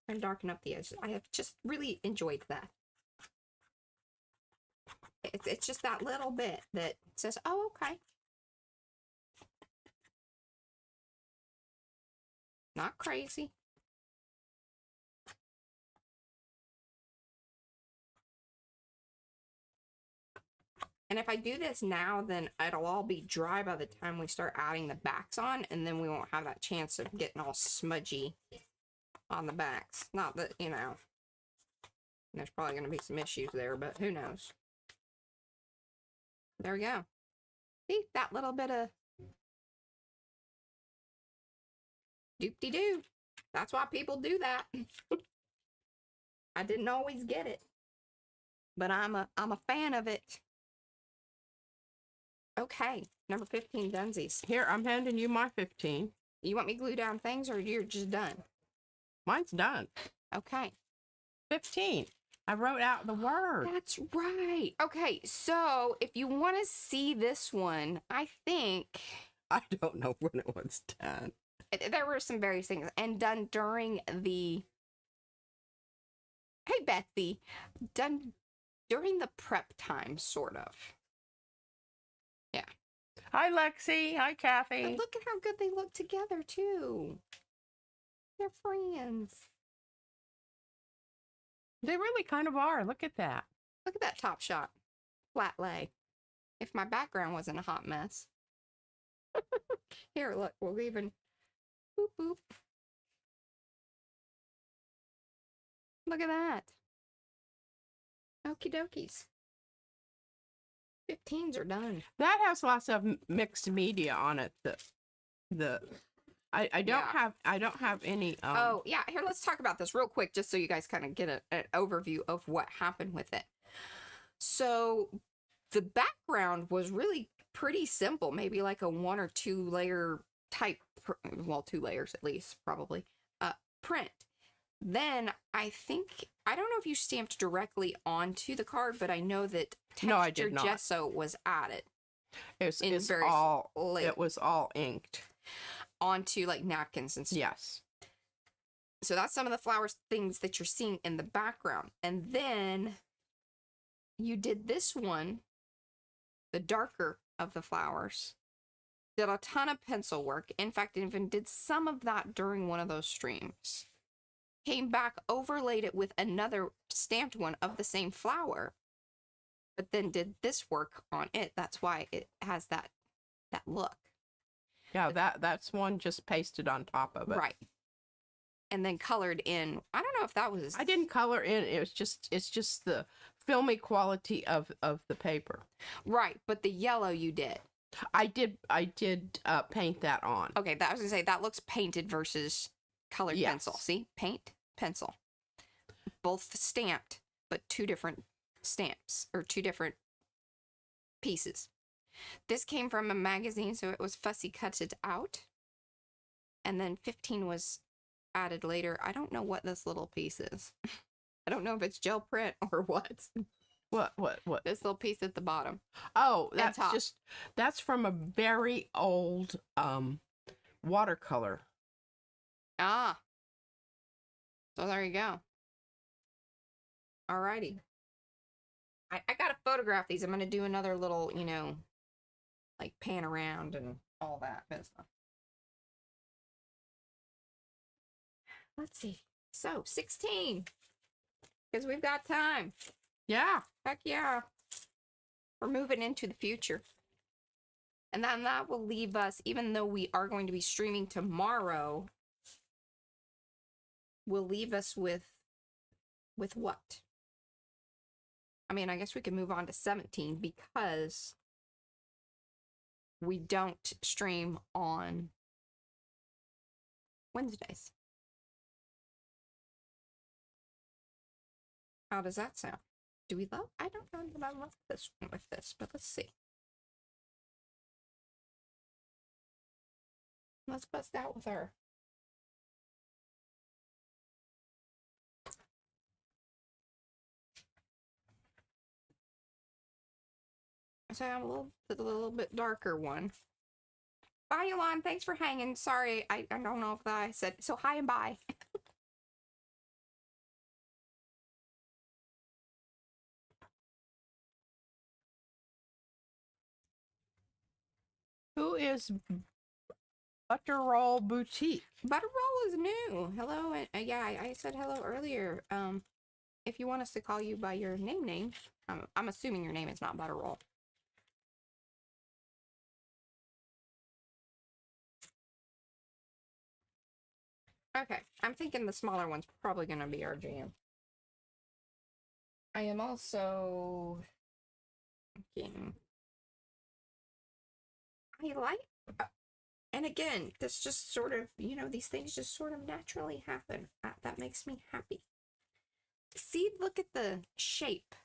and darken up the edges. I have just really enjoyed that. It's just that little bit that says, oh, okay. Not crazy. And if I do this now, then it'll all be dry by the time we start adding the backs on, and then we won't have that chance of getting all smudgy on the backs. Not that, you know, there's probably going to be some issues there, but who knows. There we go. See, that little bit of doop-de-doo. That's why people do that. I didn't always get it, but I'm a fan of it. Okay, number 15, dunsies. Here, I'm handing you my 15. You want me to glue down things, or you're just done? Mine's done. Okay. 15. I wrote out the word. That's right. Okay, so if you want to see this one, I think I don't know when it was done. there were some various things, and done during the... Hey, Betsy. Done during the prep time, sort of. Yeah. Hi, Lexi. Hi, Kathy. But look at how good they look together, too. They're friends. They really kind of are. Look at that. Look at that top shot. Flat lay. If my background wasn't a hot mess. Here, look. We'll even... Boop, boop. Look at that. Okie dokies. 15s are done. That has lots of mixed media on it. I don't have any. Oh, yeah. Here, let's talk about this real quick, just so you guys kind of get an overview of what happened with it. So the background was really pretty simple, maybe like a 1 or 2 layer type, well, 2 layers at least, probably, print. Then I think, I don't know if you stamped directly onto the card, but I know that No, I texture did not. gesso was added It in was various all layers. it was all inked. Onto like napkins and stuff. Yes. So that's some of the flowers things that you're seeing in the background. And then you did this one, the darker of the flowers. Did a ton of pencil work. In fact, even did some of that during one of those streams. Came back, overlaid it with another stamped one of the same flower. But then did this work on it. That's why it has that look. Yeah, that's one just pasted on top of it. Right. And then colored in. I don't know if that was... I didn't color in. It's just the filmy quality of the paper. Right, but the yellow you did. I did paint that on. Okay, I was gonna say that looks painted versus colored Yes. pencil. See? Paint, pencil. Both stamped, but 2 different stamps, or 2 different pieces. This came from a magazine, so it was fussy cutted out. And then 15 was added later. I don't know what this little piece is. I don't know if it's gel print or what. What? This little piece at the bottom. Oh, And that's top. that's from a very old watercolor. Ah. So there you go. Alrighty. I gotta photograph these. I'm gonna do another little, you know, like pan around and all that business. let's see. So 16. Because we've got time. Yeah. Heck yeah. We're moving into the future. And then that will leave us, even though we are going to be streaming tomorrow, will leave us with what? I mean, I guess we can move on to 17 because we don't stream on Wednesdays. How does that sound? Do we love? I don't know that I love this one with this, but let's see. Let's bust out with her. So I'm a little bit darker one. Bye, Yolanda. Thanks for hanging. Sorry, I don't know if I said so. Hi and bye. Who is Butter Roll Boutique? Butter Roll is new. Hello, and yeah, I said hello earlier. If you want us to call you by your name, I'm assuming your name is not Butter Roll. Okay, I'm thinking the smaller one's probably gonna be our jam. I am also thinking. I like, and again, this just sort of, these things just sort of naturally happen. That makes me happy. See, look at the shape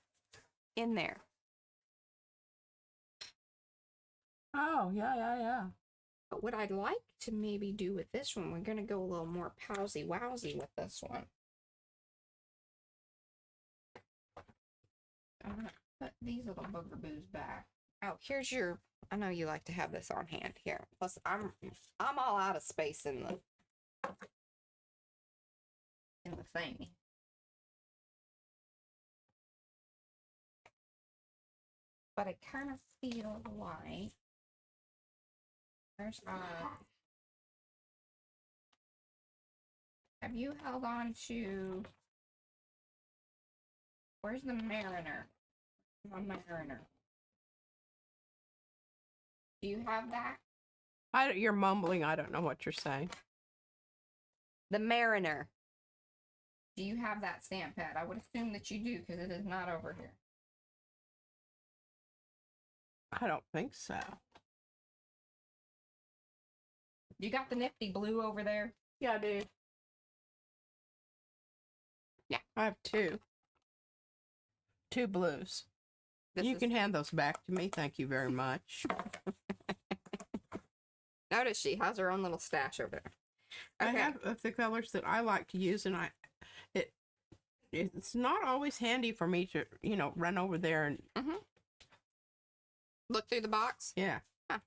in there. Oh, yeah. But what I'd like to maybe do with this one, we're going to go a little more powsy-wowsy with this one. I'm going to put these little boogaboos back. Oh, here's your, I know you like to have this on hand here. Plus, I'm all out of space in the thing. But I kind of feel like there's have you held on to, where's the Mariner? My Mariner. Do you have that? You're mumbling. I don't know what you're saying. The Mariner. Do you have that stamp pad? I would assume that you do because it is not over here. I don't think so. You got the nifty blue over there? Yeah, I do. Yeah. I have two. Two blues. You can hand those back to me. Thank you very much. Notice she has her own little stash over there. Okay. I have of the colors that I like to use, and it's not always handy for me to, run over there and Look through the box? Yeah. Huh.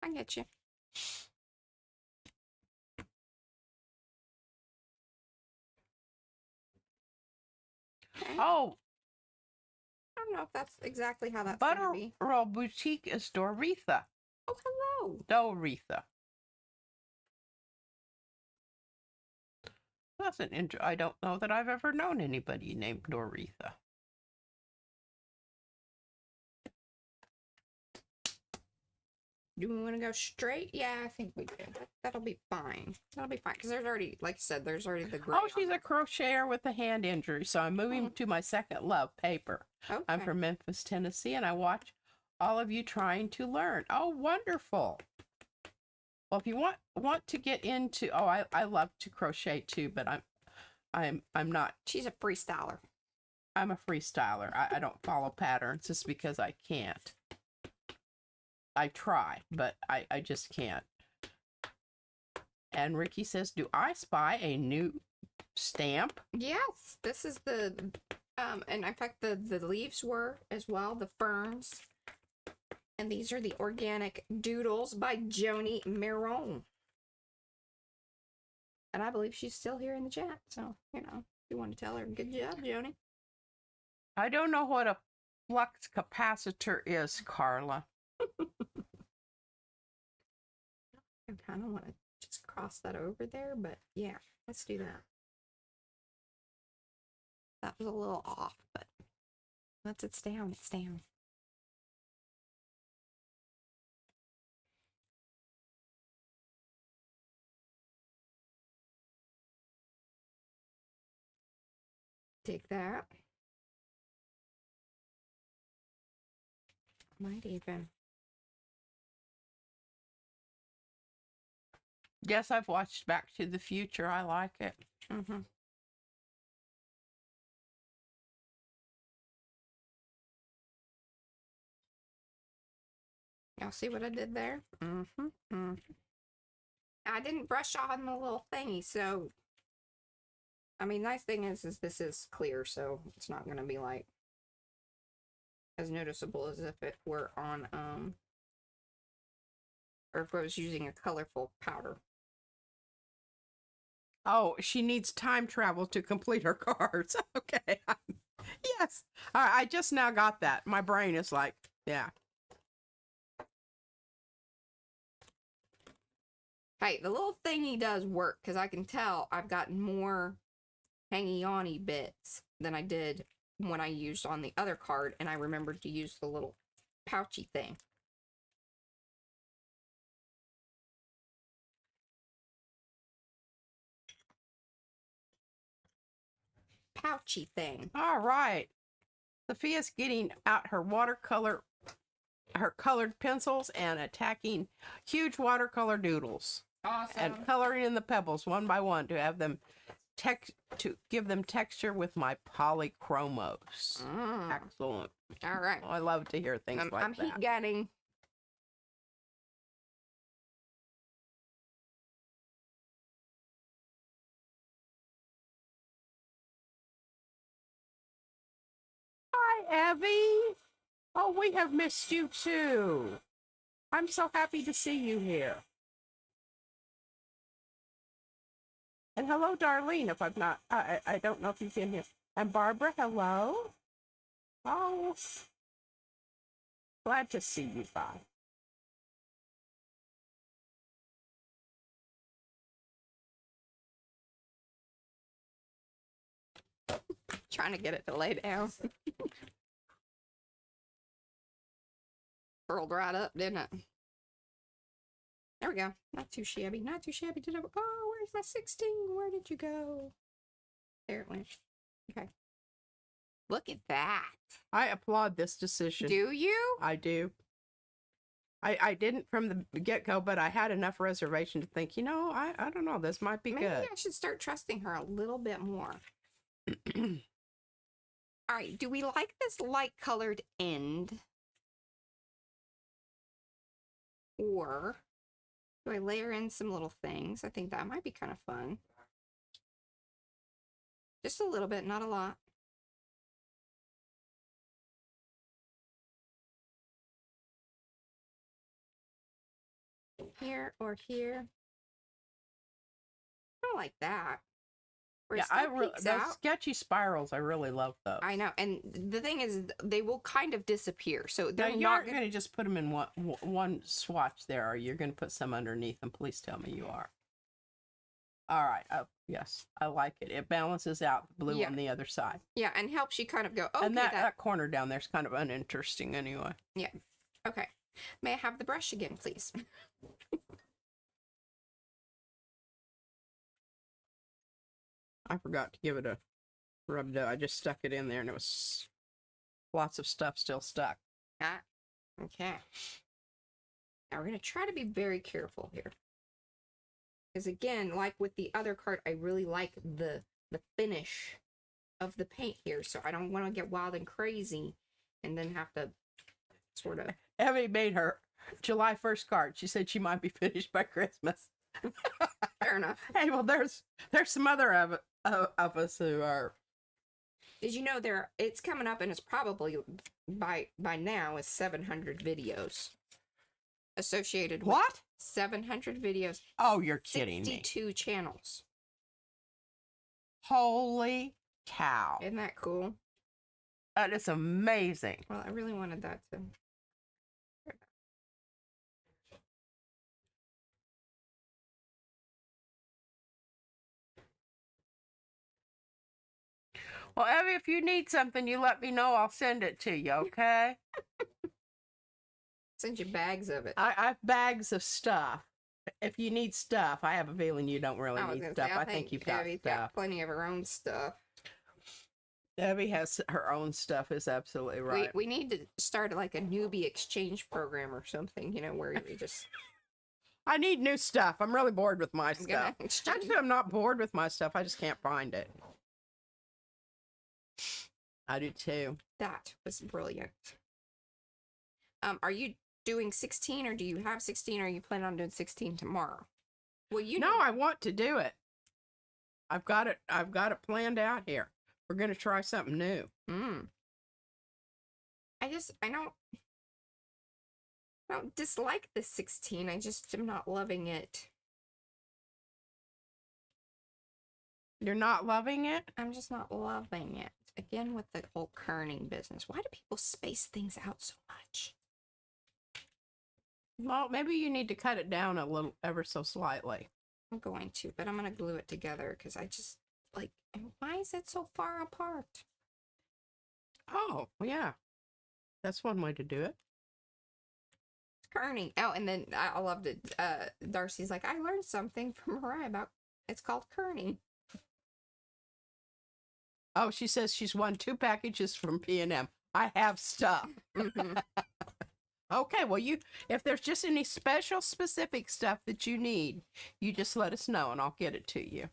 I get you. Okay. Oh, I don't know if that's exactly how that's Butter going to be. Roll Boutique is Doretha. Oh, hello. Doretha. I don't know that I've ever known anybody named Doretha. Do we want to go straight? Yeah, I think we do. That'll be fine. That'll be fine. Because there's already, like I said, there's already the gray. Oh, she's a crocheter with a hand injury. So I'm moving to my second love, paper. Okay. I'm from Memphis, Tennessee, and I watch all of you trying to learn. Oh, wonderful. Well, if you want to get into, I love to crochet too, but I'm not. She's a freestyler. I'm a freestyler. I don't follow patterns just because I can't. I try, but I just can't. And Ricky says, do I spy a new stamp? Yes, this is the, and in fact, the leaves were as well, the ferns. And these are the organic doodles by Joni Miron. And I believe she's still here in the chat. So, if you want to tell her, good job, Joni. I don't know what a flux capacitor is, Carla. I kind of want to just cross that over there, but yeah, let's do that. That was a little off, but once it's down, it's down. Take that. Might even. Yes, I've watched Back to the Future. I like it. Mm-hmm. Y'all see what I did there? Mm-hmm. Mm-hmm. I didn't brush on the little thingy, so I mean, nice thing is this is clear, so it's not gonna be like as noticeable as if it were on or if I was using a colorful powder. Oh, she needs time travel to complete her cards. Okay. Yes. I just now got that. My brain is like, yeah. Hey, the little thingy does work because I can tell I've gotten more hangy-on-y bits than I did when I used on the other card, and I remembered to use the little pouchy thing. Pouchy thing. All right. Sophia's getting out her her colored pencils and attacking huge watercolor doodles. Awesome. And coloring in the pebbles one by one to have them to give them texture with my polychromos. Excellent. All right. I love to hear things like I'm that. heat gunning. Hi, Evie. Oh, we have missed you too. I'm so happy to see you here. And hello, Darlene, if I've not, I don't know if you've been here. And Barbara, hello. Oh, glad to see you guys. Trying to get it to lay down. Curled right up, didn't it? There we go. Not too shabby. Not too shabby. Oh, where's my 16? Where did you go? There it went. Okay. Look at that. I applaud this decision. Do you? I do. I didn't from the get-go, but I had enough reservation to think, you know, I don't know, this might be Maybe good. I should start trusting her a little bit more. All right. Do we like this light-colored end? Or do I layer in some little things? I think that might be kind of fun. Just a little bit, not a lot. Here or here. I don't like that. Where Yeah, it still peeks those out. sketchy spirals, I really love those. I know, and the thing is, they will kind of disappear. So they're Now, you not aren't going to just put them in one swatch there, or you're going to put some underneath them. Please tell me you are. All right. Yes, I like it. It balances out the blue on the other side. Yeah, and helps you kind of go, okay, and that corner down there is kind of uninteresting anyway. Yeah. Okay. May I have the brush again, please? I forgot to give it a rub dough. I just stuck it in there and it was lots of stuff still stuck. Ah, okay. Now we're going to try to be very careful here. Because again, like with the other card, I really like the finish of the paint here. So I don't want to get wild and crazy and then have to sort of... Evie made her July 1st card. She said she might be finished by Christmas. Fair enough. Hey, well, there's some other of us who are... Did you know it's coming up and it's probably by now is 700 videos associated with What? 700 videos. Oh, you're kidding me. 62 channels. Holy cow. Isn't that cool? That is amazing. Well, I really wanted that to... Well, Evie, if you need something, you let me know. I'll send it to you, okay? Send you bags of it. I have bags of stuff. If you need stuff, I have a feeling you don't really I was need gonna stuff. say, I think you've got Abby's stuff. got plenty of her own stuff. Evie has her own stuff, is absolutely right. We need to start like a newbie exchange program or something, you know, where we just I need new stuff. I'm really bored with my I'm gonna stuff. exchange. Actually, I'm not bored with my stuff. I just can't find it. I do too. That was brilliant. Are you doing 16 or do you have 16 or are you planning on doing 16 tomorrow? Well, you No, I want to do it. I've got it planned out here. We're gonna try something new. I don't dislike the 16. I just am not loving it. You're not loving it? I'm just not loving it. Again with the whole kerning business. Why do people space things out so much? Well, maybe you need to cut it down a little, ever so slightly. I'm going to, but I'm going to glue it together because I just, like, why is it so far apart? Oh, yeah. That's one way to do it. It's kerning. Oh, and then I loved it. Darcy's like, I learned something from Mariah about, it's called kerning. Oh, she says she's won 2 packages from P&M. I have stuff. Mhm. Okay, well, if there's just any special specific stuff that you need, you just let us know and I'll get it to you.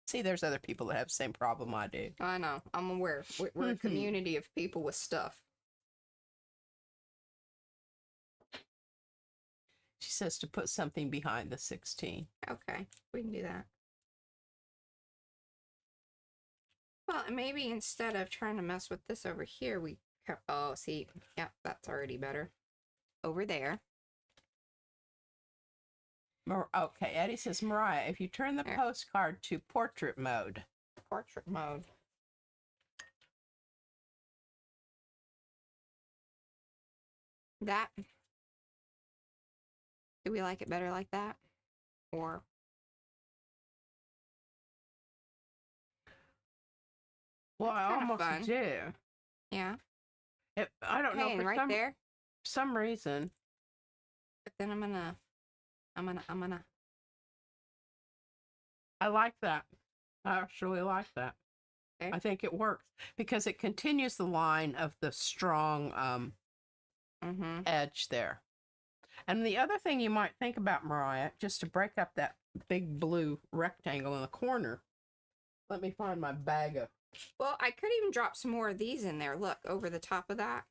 See, there's other people that have the same problem I do. I know. I'm aware. We're a community of people with stuff. She says to put something behind the 16. Okay, we can do that. Well, and maybe instead of trying to mess with this over here, oh, see, yeah, that's already better. Over there. Okay, Eddie says, Mariah, if you turn the There. postcard to portrait mode. Portrait mode. That. Do we like it better like that? Or Well, I kinda almost fun. do. yeah. I don't know, Okay, and for right there. some reason. But then I'm gonna I like that. I actually like that. Okay. I think it works because it continues the line of the strong edge there. And the other thing you might think about, Mariah, just to break up that big blue rectangle in the corner. Let me find my bag of. Well, I could even drop some more of these in there. Look, over the top of that.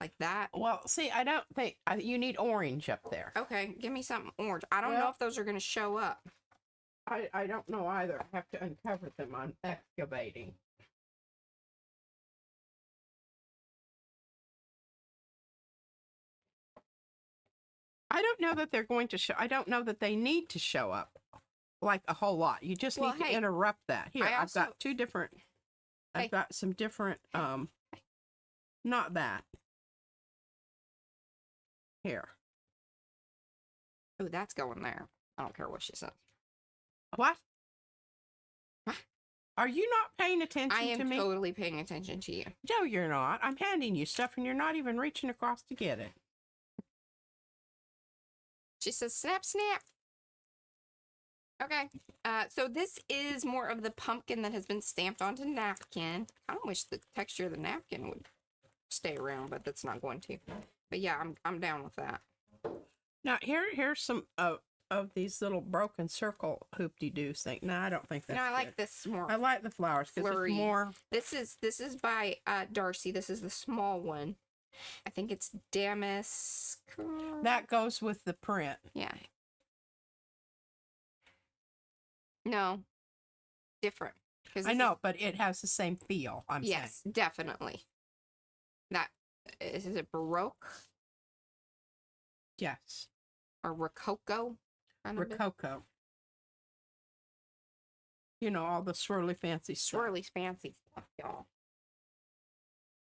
Like that. Well, see, I don't think you need orange up there. Okay, give me something orange. I don't know Well- if those are going to show up. I don't know either. I have to uncover them on excavating. I don't know that they're going to show. I don't know that they need to show up like a whole lot. You just Well, need to hey, interrupt that. Here, I I've also- got 2 different. Hey. I've got some different. Not that. Here. Oh, that's going there. I don't care what she says. What? What? Are you not paying attention I to am me? totally paying attention to you. No, you're not. I'm handing you stuff and you're not even reaching across to get it. She says, snap, snap. Okay. So this is more of the pumpkin that has been stamped onto napkin. I don't wish the texture of the napkin would stay around, but that's not going to. But yeah, I'm down with that. Now here's some of these little broken circle hoop-de-doos thing. No, I don't think that's No, I like good. this more. I like the flowers because flurry. it's more. This is by Darcy. This is the small one. I think it's damask. That goes with the print. Yeah. No. Different. I know, but it has the same feel. I'm saying. Yes, definitely. That is it Baroque Yes. or Rococo? Kind of bit? Rococo. You know, all the swirly fancy stuff. Swirly fancy stuff, y'all.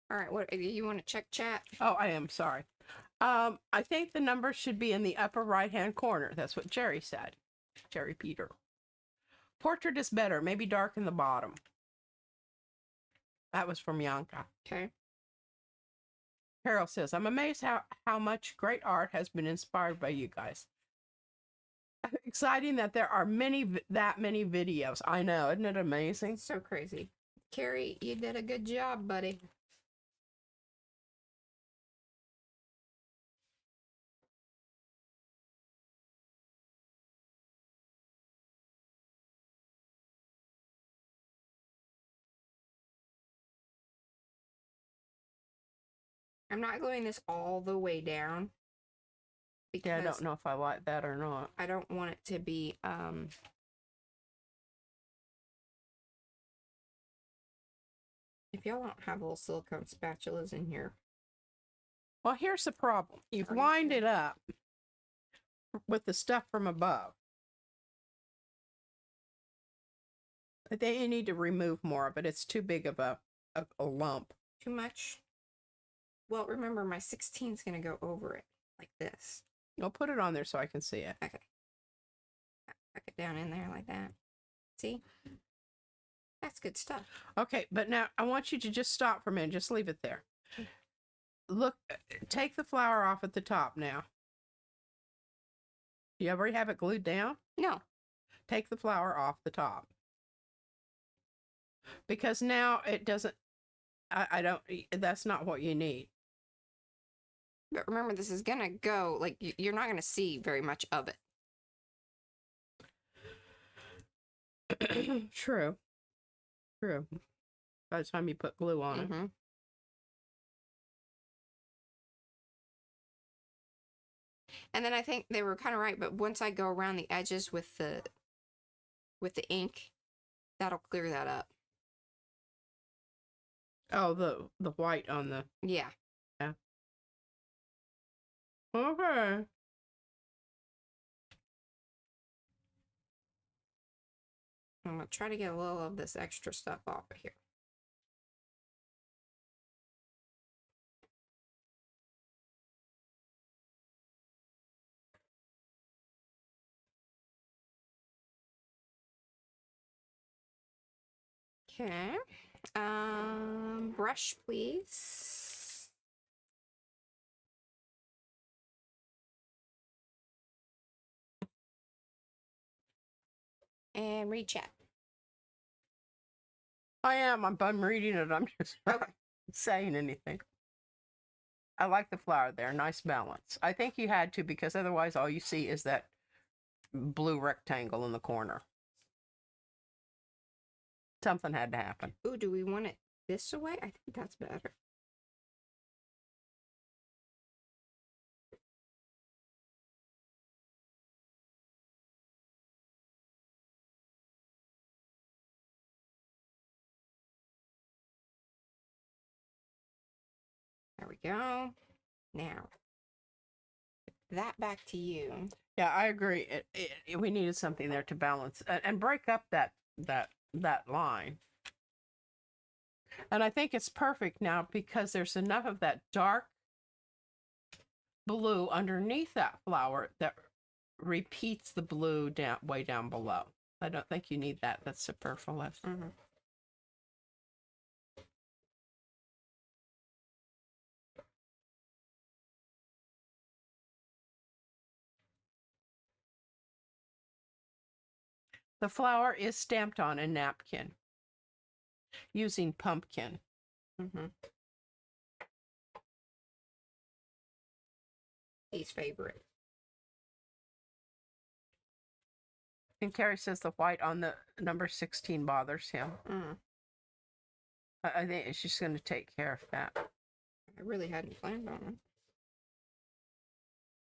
All right, what you want to check chat? Oh, I am sorry. I think the numbers should be in the upper right-hand corner. That's what Jerry said. Cherry Peter. Portrait is better. Maybe dark in the bottom. That was from Yanka. Okay. Carol says, I'm amazed how much great art has been inspired by you guys. Exciting that there are that many videos. I know, isn't it amazing? So crazy. Carrie, you did a good job, buddy. I'm not gluing this all the way down because Yeah, I don't know if I like that or not. I don't want it to be if y'all don't have little silicone spatulas in here. Well, here's the problem. You've Are you lined sure? it up with the stuff from above. I think you need to remove more of it. It's too big of a lump. Too much? Well, remember my 16 is going to go over it like this. I'll put it on there so I can see it. Okay. Tuck it down in there like that. See? That's good stuff. Okay, but now I want you to just stop for a minute. Just leave it there. Look, take the flower off at the top now. You already have it glued down? No. Take the flower off the top. Because now it doesn't, I don't, that's not what you need. But remember, this is going to go, like, you're not going to see very much of it. True. True. By the time you put glue on it. Mm-hmm. And then I think they were kind of right, but once I go around the edges with the ink, that'll clear that up. Oh, the white on the... Yeah. Yeah. Okay. I'm going to try to get a little of this extra stuff off of here. Okay. Brush, please. And read chat. I am. I'm reading it. I'm just not Okay. saying anything. I like the flower there. Nice balance. I think you had to because otherwise all you see is that blue rectangle in the corner. Something had to happen. Ooh, do we want it this way? I think that's better. There we go. Now, that back to you. Yeah, I agree. We needed something there to balance and break up that line. And I think it's perfect now because there's enough of that dark blue underneath that flower that repeats the blue down way down below. I don't think you need that. That's superfluous. Mm-hmm. The flower is stamped on a napkin using pumpkin. Mm-hmm. His favorite. And Carrie says the white on the number 16 bothers him. Mm. I think it's just going to take care of that. I really hadn't planned on it.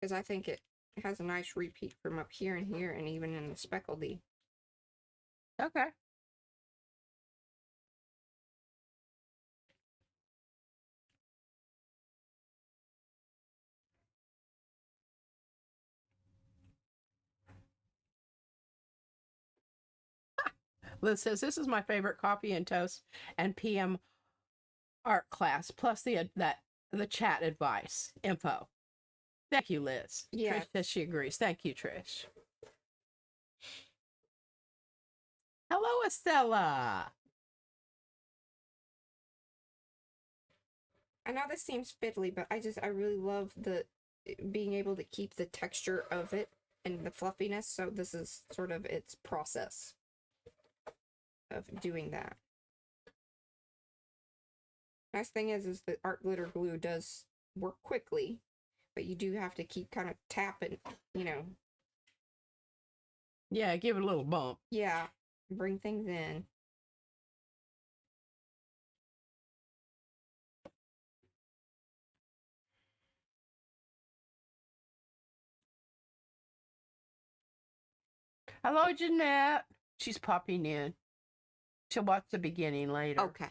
Because I think it has a nice repeat from up here and here and even in the speckledy. Okay. Liz says, this is my favorite coffee and toast and PM art class, plus the chat advice info. Thank you, Liz. Yeah. Trish says she agrees. Thank you, Trish. Hello, Estella. I know this seems fiddly, but I really love the being able to keep the texture of it and the fluffiness. So this is sort of its process of doing that. Nice thing is that art glitter glue does work quickly, but you do have to keep kind of tapping, you know. Yeah, give it a little bump. Yeah, bring things in. Hello, Jeanette. She's popping in. She'll watch the beginning later. Okay.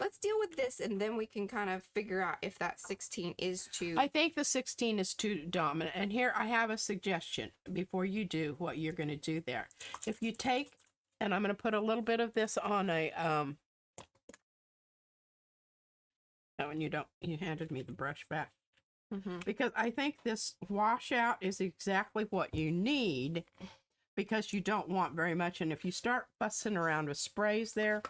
Let's deal with this, and then we can kind of figure out if that 16 is too... I think the 16 is too dominant. And here I have a suggestion before you do what you're going to do there. If you take, and I'm going to put a little bit of this on a, oh, and you handed me the brush back. Because I think this washout is exactly what you need, because you don't want very much. And if you start fussing around with sprays there,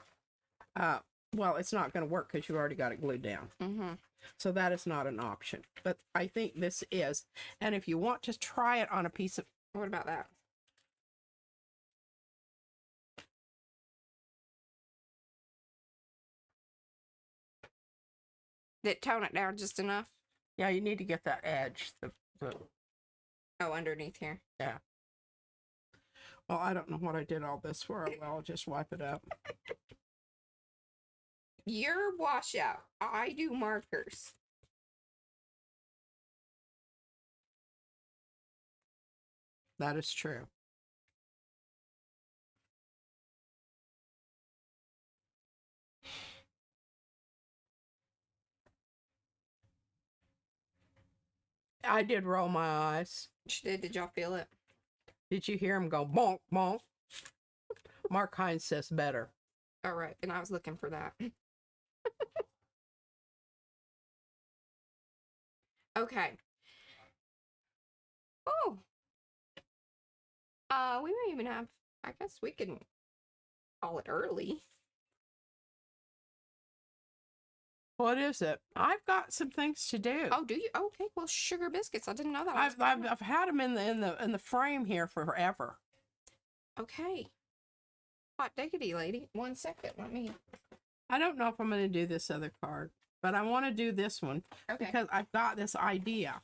well, it's not going to work because you've already got it glued down. So that is not an option. But I think this is. And if you want to try it on a piece of... What about that? Did it tone it down just enough? Yeah, you need to get that edge. Oh, underneath here. Yeah. Well, I don't know what I did all this for. Well, I'll just wipe it up. Your washout. I do markers. That is true. I did roll my eyes. She did. Did y'all feel it? Did you hear him go bonk, bonk? Mark Hines says better. All right. And I was looking for that. Okay. Oh. We may even have, I guess we can call it early. What is it? I've got some things to do. Oh, do you? Okay, well, sugar biscuits. I didn't know that. I've had them in the frame here forever. Okay. Hot diggity, lady. 1 second. Let me. I don't know if I'm going to do this other card, but I want to do this one because I've got this idea.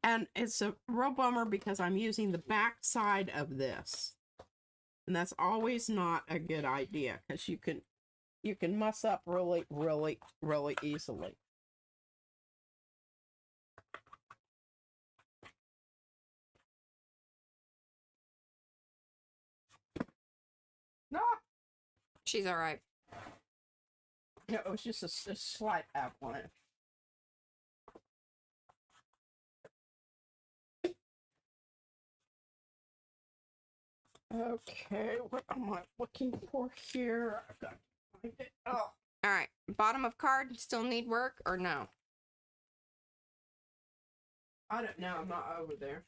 And it's a real bummer because I'm using the back side of this. And that's always not a good idea because you can muss up really, really, really easily. No. She's all right. Yeah, it was just a slight outline. Okay, what am I looking for here? I've got to find it. Oh. All right. Bottom of card still need work or no? I don't know. I'm not over there.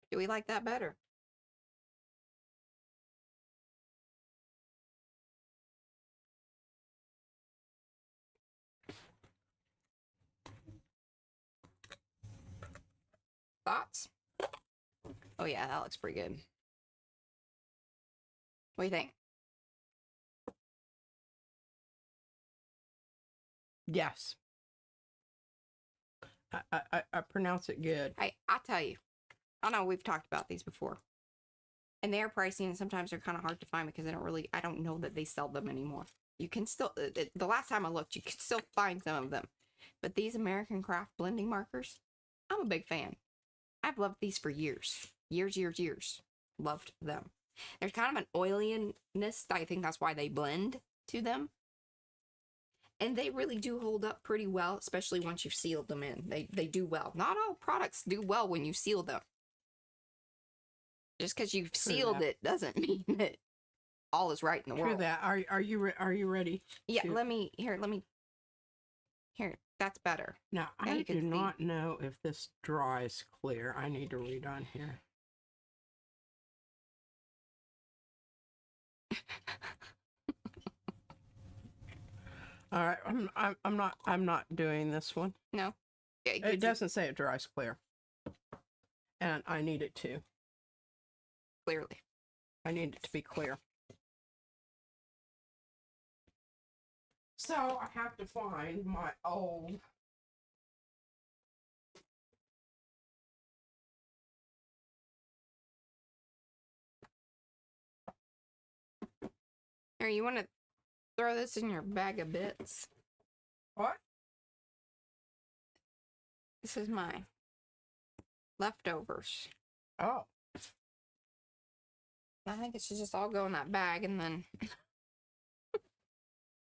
Do we like that better? Thoughts? Oh yeah, that looks pretty good. What do you think? Yes. I pronounce it good. I tell you, I know we've talked about these before. And they are pricey, and sometimes they're kind of hard to find because I don't know that they sell them anymore. You can still, the last time I looked, you could still find some of them. But these American Craft blending markers, I'm a big fan. I've loved these for years. Years. Loved them. There's kind of an oiliness. I think that's why they blend to them. And they really do hold up pretty well, especially once you've sealed them in. They do well. Not all products do well when you seal them. Just because you've True sealed that. it doesn't mean that all is right in the True world. that. Are you ready? Yeah, to- let me here. That's better. Now Now I you can do see. not know if this dries clear. I need to read on here. All right, I'm not doing this one. No. Yeah, It doesn't say it dries clear, and I need it to. clearly. I need it to be clear. So I have to find my old. Here, you want to throw this in your bag of bits? What? This is my leftovers. Oh, I think it should just all go in that bag, and then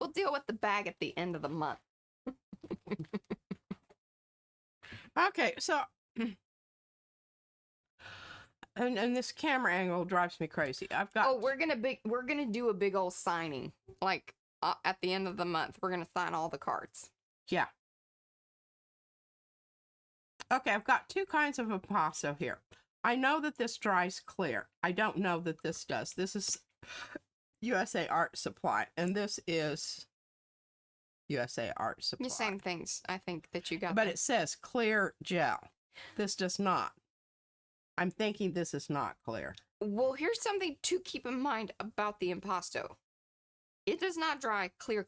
we'll deal with the bag at the end of the month. okay. So, and this camera angle drives me crazy. I've got. Oh, we're gonna do a big old signing, like at the end of the month. We're gonna sign all the cards. Yeah. Okay, I've got two kinds of impasto here. I know that this dries clear. I don't know that this does. This is USA Art Supply, and this is USA Art Supply. The same things, I think, that you got. But there. it says clear gel. This does not. I'm thinking this is not clear. Well, here's something to keep in mind about the impasto. It does not dry clear.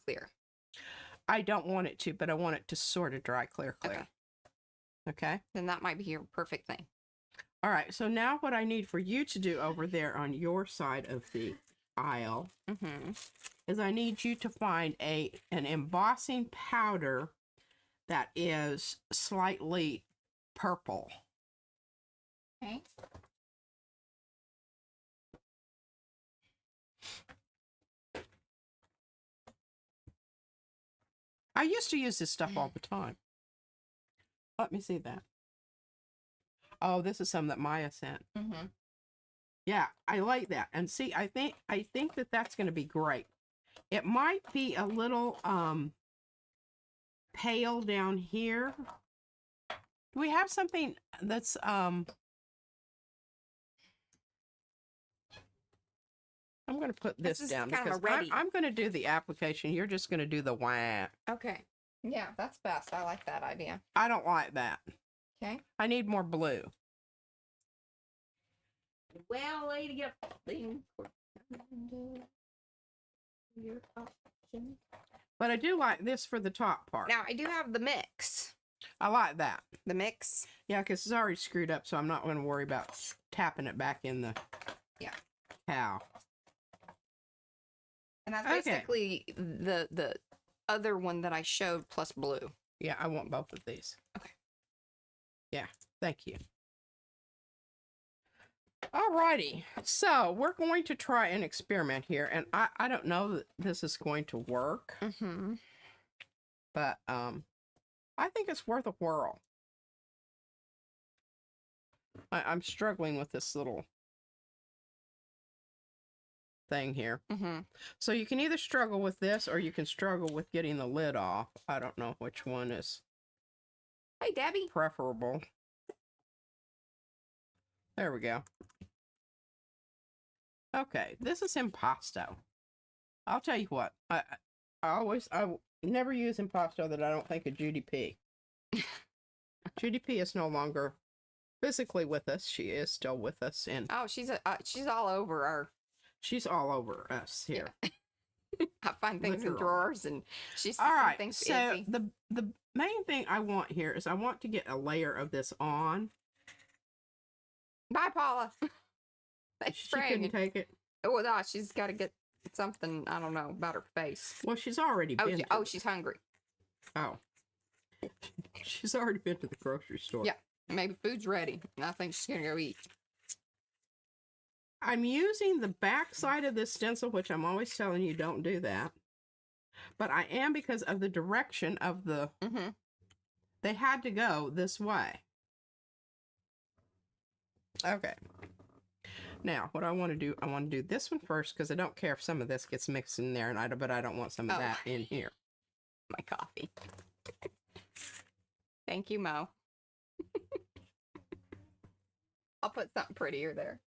I don't want it to, but I want it to sort of dry clear. Okay. Okay? Then that might be your perfect thing. All right, so now what I need for you to do over there on your side of the aisle Mm-hmm. is I need you to find an embossing powder that is slightly purple. Okay. I used to use this stuff all the time. Let me see that. Oh, this is some that Maya sent. Mm-hmm. Yeah, I like that. And see, I think that that's going to be great. It might be a little pale down here. Do we have something that's I'm going to put this is down kind of because ready. I'm going to do the application. You're just going to do the wah. Okay. Yeah, that's best. I like that idea. I don't like that. Okay. I need more blue. Well, lady, up thing for your option. But I do like this for the top part. Now, I do have the mix. I like that. The mix. Yeah, because it's already screwed up, so I'm not going to worry about tapping it back in the cow. And that's Okay. basically the other one that I showed plus blue. Yeah, I want both of these. Okay. Yeah, thank you. Alrighty, so we're going to try an experiment here, and I don't know that this is going to work, Mm-hmm. but I think it's worth a whirl. I'm struggling with this little thing here. Mm-hmm. So you can either struggle with this or you can struggle with getting the lid off. I don't know which one is Hey, Debbie. preferable. There we go. Okay, this is impasto. I'll tell you what. I never use impasto that I don't think of Judy P. Judy P is no longer physically with us. She is still with us, and Oh, she's all over our. she's all over us here. I find things in Literally. drawers, and she's All right, things so busy. the main thing I want here is I want to get a layer of this on. Bye, Paula. It's She spraying. couldn't take it. Oh, no, she's got to get something. I don't know about her face. Well, she's already been. to She's hungry. Oh. She's already been to the grocery store. Yeah. Maybe food's ready. I think she's gonna go eat. I'm using the back side of this stencil, which I'm always telling you don't do that. But I am because of the direction of the... Mm-hmm. They had to go this way. Okay. Now, what I want to do this one first because I don't care if some of this gets mixed in there, but I don't want some of Oh. that in here. My coffee. Thank you, Mo. I'll put something prettier there.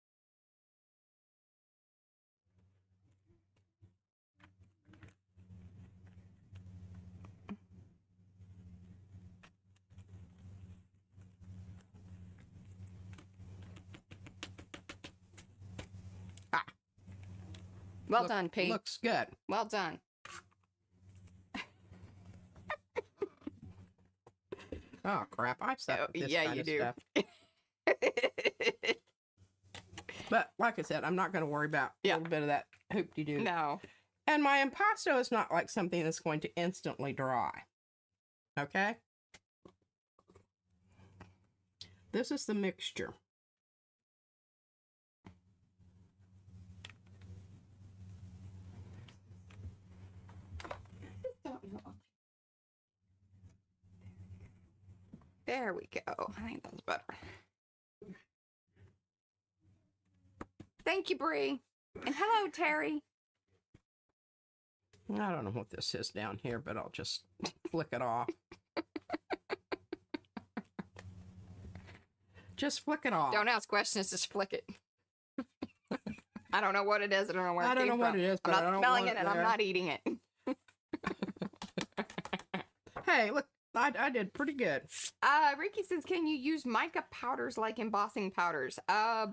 Well done, Pete. Looks good. Well done. Oh crap! I suck at this yeah, kind you of do. stuff. But like I said, I'm not going to worry about a Yeah. little bit of that hoop-de-doo. No. And my impasto is not like something that's going to instantly dry. Okay? This is the mixture. There we go. I think that's better. Thank you, Bree. And hello, Terry. I don't know what this is down here, but I'll just flick it off. Just flick it off. Don't ask questions, just flick it. I don't know what it is. I don't know where it I don't came know what from. it is, but I'm I not don't smelling want it and I'm there. not eating it. Hey, look, I did pretty good. Ricky says, can you use mica powders like embossing powders? I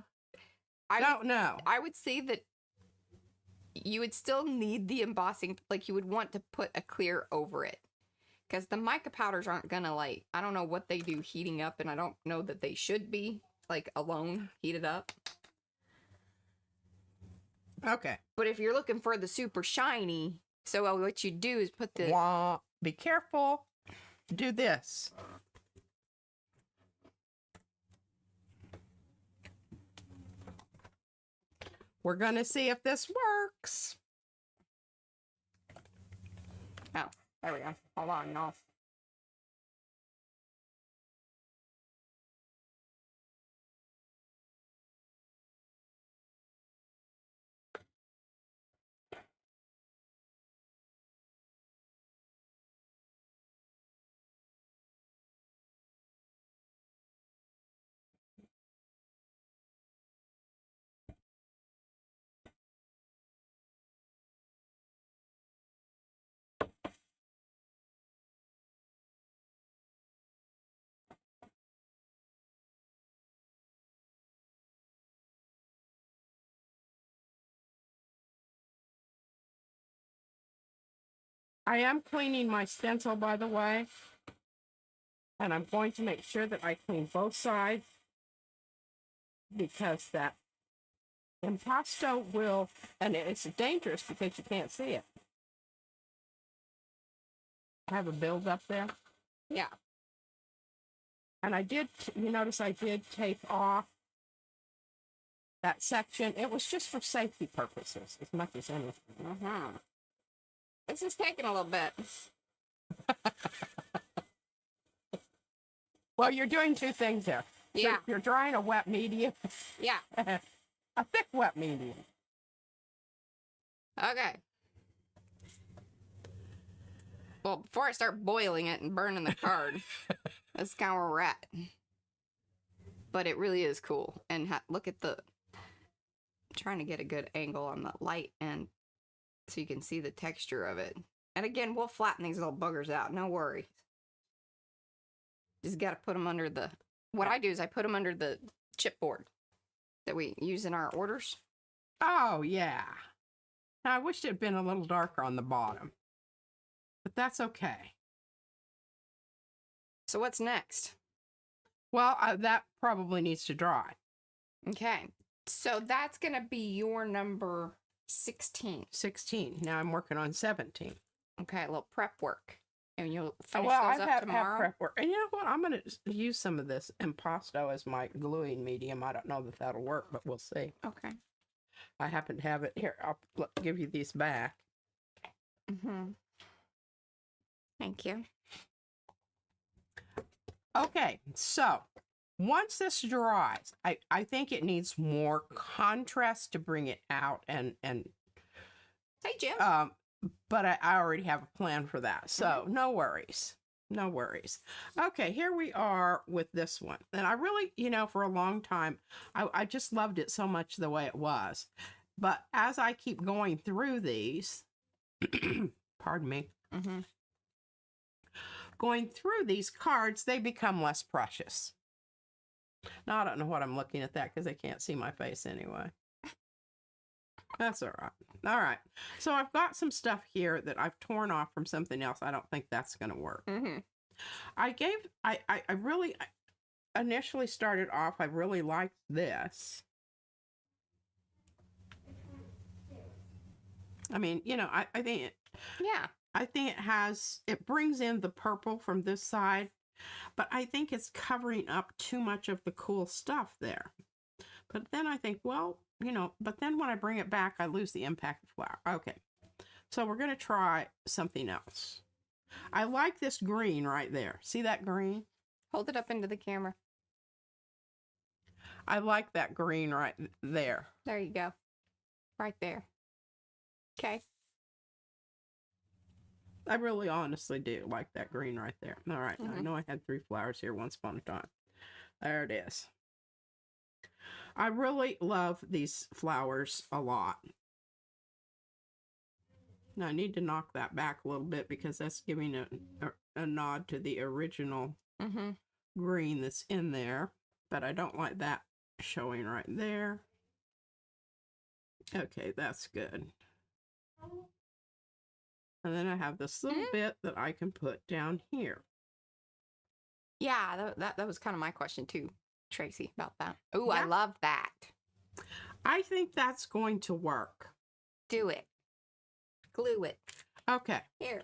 Don't know. would say that you would still need the embossing, like you would want to put a clear over it. Because the mica powders aren't gonna like, I don't know what they do heating up, and I don't know that they should be like alone heated up. Okay. But if you're looking for the super shiny, so what you do is put the Wah. Be careful. Do this. We're going to see if this works. oh, there we go. Hold on, y'all. I am cleaning my stencil, by the way. And I'm going to make sure that I clean both sides because that impasto will, and it's dangerous because you can't see it. I have a build up there. Yeah. And I did, you notice I did tape off that section. It was just for safety purposes as much as anything. Mm-hmm. This is taking a little bit. Well, you're doing two things there. Yeah. You're drying a wet medium, Yeah. a thick wet medium. Okay. Well, before I start boiling it and burning the card, that's kind of where we're at. But it really is cool. And look at the... trying to get a good angle on the light end so you can see the texture of it. And again, we'll flatten these little buggers out. No worries. Just got to put them under the... What I do is I put them under the chipboard that we use in our orders. Oh, yeah. Now, I wish it had been a little darker on the bottom. But that's okay. So what's next? Well, that probably needs to dry. Okay. So that's going to be your number 16. 16. Now I'm working on 17. Okay, a little prep work. And you'll finish Well, those I up have tomorrow? prep work. And you know what? I'm going to use some of this impasto as my gluing medium. I don't know that that'll work, but we'll see. Okay. I happen to have it here. I'll give you these back. Mm-hmm. Thank you. Okay, so Once this dries, I think it needs more contrast to bring it out and Hey, Jim. but I already have a plan for that. So no worries. No worries. Okay, here we are with this one. And I really, for a long time, I just loved it so much the way it was. But as I keep going through these, pardon me, going through these cards, they become less precious. Now, I don't know what I'm looking at that because they can't see my face anyway. That's all right. All right. So I've got some stuff here that I've torn off from something else. I don't think that's going to work. I really initially started off, I really liked this. I mean, I think it, Yeah. I think it brings in the purple from this side, but I think it's covering up too much of the cool stuff there. But then I think, well, but then when I bring it back, I lose the impact of flower. Okay. So we're going to try something else. I like this green right there. See that green? Hold it up into the camera. I like that green right there. There you go. Right there. Okay. I really honestly do like that green right there. All right. I know I had 3 flowers here once upon a time. There it is. I really love these flowers a lot. Now I need to knock that back a little bit because that's giving a nod to the original green that's in there. But I don't like that showing right there. Okay, that's good. And then I have this little bit that I can put down here. Yeah, that was kind of my question too, Tracy, about that. Oh, Yeah. I love that. I think that's going to work. Do it. Glue it. Okay. Here.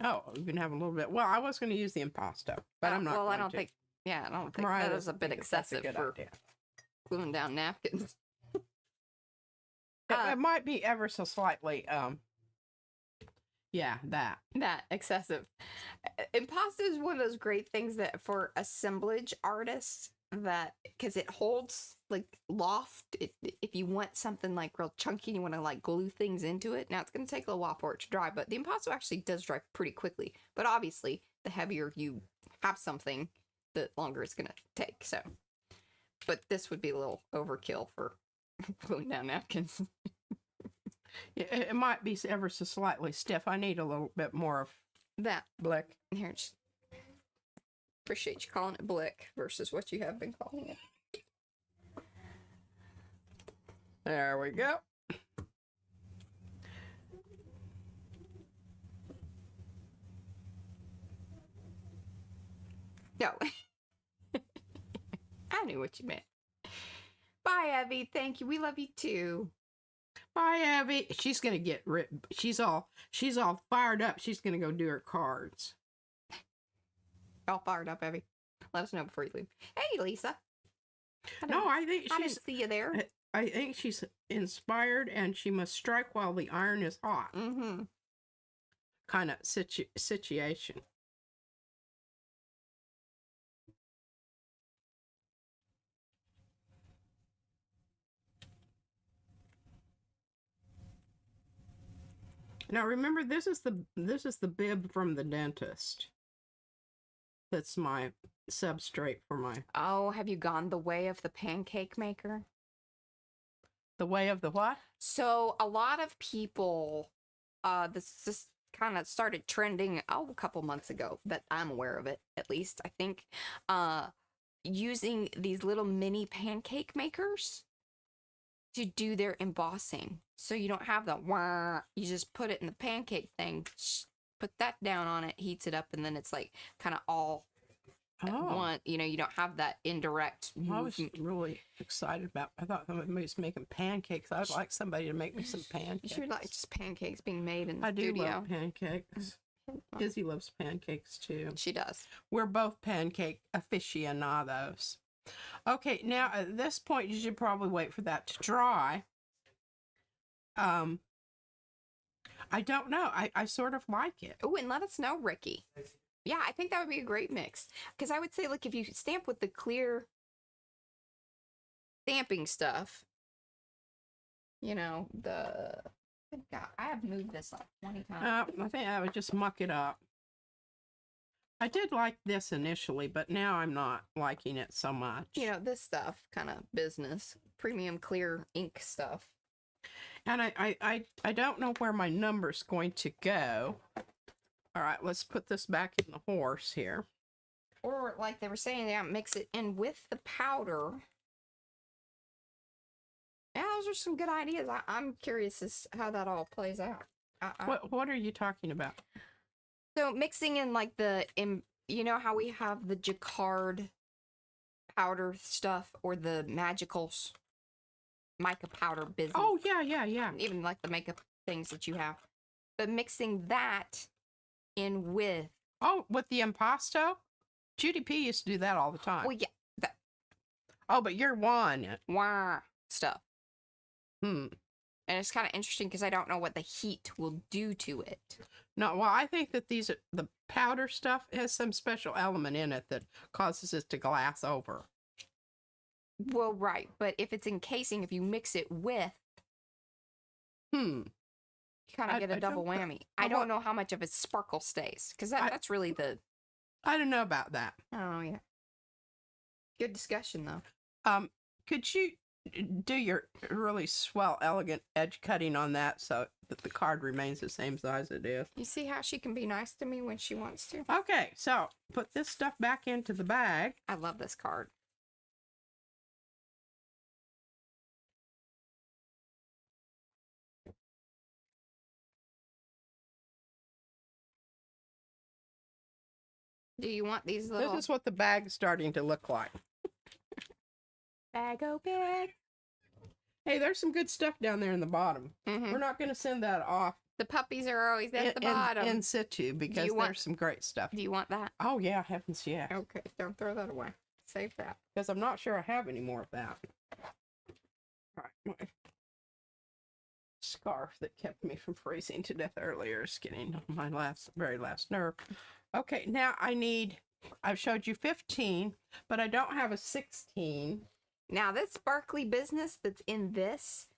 Oh, you can have a little bit. Well, I was going to use the impasto, but I'm not. Well, I going don't to. think. Yeah, I don't think Mariah that is a doesn't bit think that's a excessive good for idea. gluing down napkins. It might be ever so slightly. Yeah, that. That excessive. Impasto is one of those great things that for assemblage artists that because it holds like loft. If you want something like real chunky, and you want to like glue things into it. Now it's going to take a little while for it to dry, but the impasto actually does dry pretty quickly. But obviously, the heavier you have something, the longer it's going to take. So, but this would be a little overkill for gluing down napkins. It might be ever so slightly stiff. I need a little bit more of That black. here, just appreciate you calling it blick versus what you have been calling it. There we go. No. I knew what you meant. Bye, Evie. Thank you. We love you too. Bye, Abby. She's gonna get she's all fired up. She's gonna go do her cards. All fired up, Evie. Let us know before you leave. Hey, Lisa. I think I she's didn't see you there. I think she's inspired and she must strike while the iron is hot. Kind of situation. Now remember, this is the bib from the dentist. That's my substrate for my. Oh, have you gone the way of the pancake maker? The way of the what? So a lot of people, this kind of started trending a couple months ago that I'm aware of it, at least I think, using these little mini pancake makers to do their embossing. So you don't have the wah, you just put it in the pancake thing, put that down on it, heats it up, and then it's like kind of all at one, you don't have that indirect I was movement. really excited about. I thought somebody was making pancakes. I'd like somebody to make me some You pancakes. should like just pancakes being made in the I do studio. love pancakes. Izzy loves pancakes too. She does. We're both pancake aficionados. Okay, now at this point you should probably wait for that to dry. I don't know. I sort of like it. Oh, and let us know, Ricky. Yeah, I think that would be a great mix. Because I would say, like, if you stamp with the clear stamping stuff. You know, God, I have moved this like 20 times. I think I would just muck it up. I did like this initially, but now I'm not liking it so much. You know, this stuff, kind of business, premium clear ink stuff. And I don't know where my number's going to go. All right, let's put this back in the horse here. Or like they were saying, yeah, mix it in with the powder. Yeah, those are some good ideas. I'm curious as how that all plays out. What are you talking about? So mixing in like you know how we have the jacquard powder stuff or the magicals mica powder business. Oh, yeah. Even like the makeup things that you have. But mixing that in with... Oh, with the impasto? Judy P used to do that all the time. Well, yeah. Oh, but you're one. Wah stuff. Hmm. And it's kind of interesting because I don't know what the heat will do to it. No, well, I think that the powder stuff has some special element in it that causes it to glass over. Well, right. But if it's encasing, if you mix it with, Hmm. you kind of get a double whammy. I don't know how much of its sparkle stays because that's really the... I don't know about that. Oh, yeah. Good discussion, though. Could you do your really swell, elegant edge cutting on that so that the card remains the same size it is? You see how she can be nice to me when she wants to? Okay, so put this stuff back into the bag. I love this card. Do you want these little... This is what the bag's starting to look like. Bag open. Hey, there's some good stuff down there in the bottom. Mm-hmm. We're not going to send that off. The puppies are always at the bottom. In situ, because there's some great stuff. Do you want that? Oh, yeah, heavens, yeah. Okay, don't throw that away. Save that. Because I'm not sure I have any more of that. All right, my scarf that kept me from freezing to death earlier is getting on my very last nerve. Okay, now I've showed you 15, but I don't have a 16. Now, this sparkly business that's in this,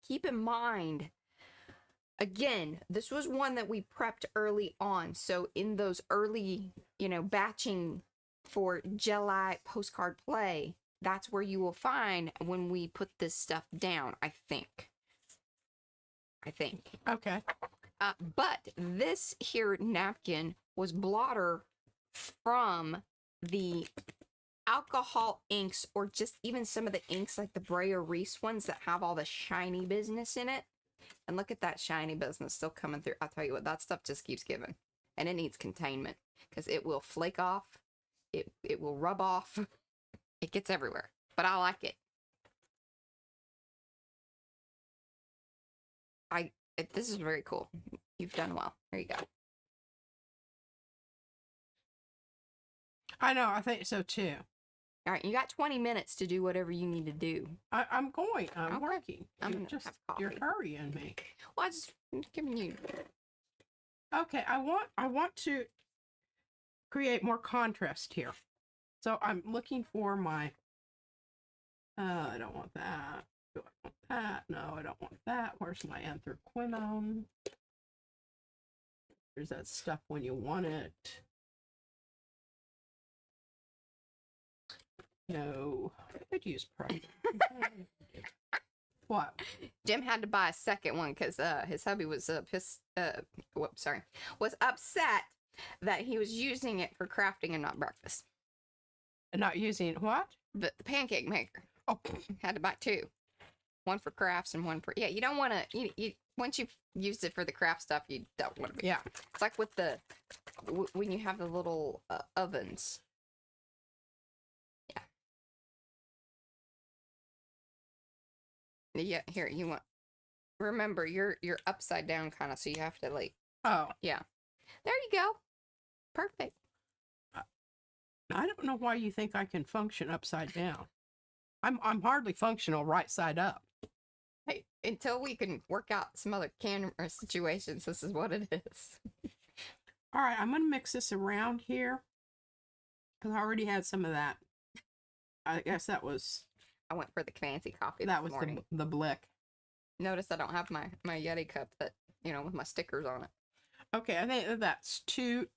keep in mind, again, this was one that we prepped early on. So in those early, batching for Gelli Postcard Play, that's where you will find when we put this stuff down, I think. Okay. But this here napkin was blotter from the alcohol inks, or just even some of the inks like the Brea Reese ones that have all the shiny business in it. And look at that shiny business still coming through. I'll tell you what, that stuff just keeps giving. And it needs containment because it will flake off. It will rub off. It gets everywhere. But I like it. This is very cool. You've done well. There you go. I know, I think so too. All right, you got 20 minutes to do whatever you need to do. I'm going. I'm Okay. working. I'm gonna have coffee. You're hurrying me. Well, I'm giving you... Okay, I want to create more contrast here. So I'm looking for my... I don't want that. Do I want that? No, I don't want that. Where's my anthraquinone? There's that stuff when you want it. No, I could use primer. What? Jim had to buy a second one because his hubby was was upset that he was using it for crafting and not breakfast. Not using what? The pancake maker. Oh, Had to buy two. One for crafts and one for... Yeah, you don't want to... You once you've used it for the craft stuff, you don't want to be... yeah. It's like with the... when you have the little ovens. Yeah, here, you want... Remember, you're upside down kind of, so you have to, like... Oh. Yeah. There you go. Perfect. I don't know why you think I can function upside down. I'm hardly functional right side up. Hey, until we can work out some other camera situations, this is what it is. All right, I'm going to mix this around here. Because I already had some of that. I guess that was... I went for the fancy coffee That this was morning. the blick. Notice I don't have my Yeti cup that, with my stickers on it. Okay, I think that's too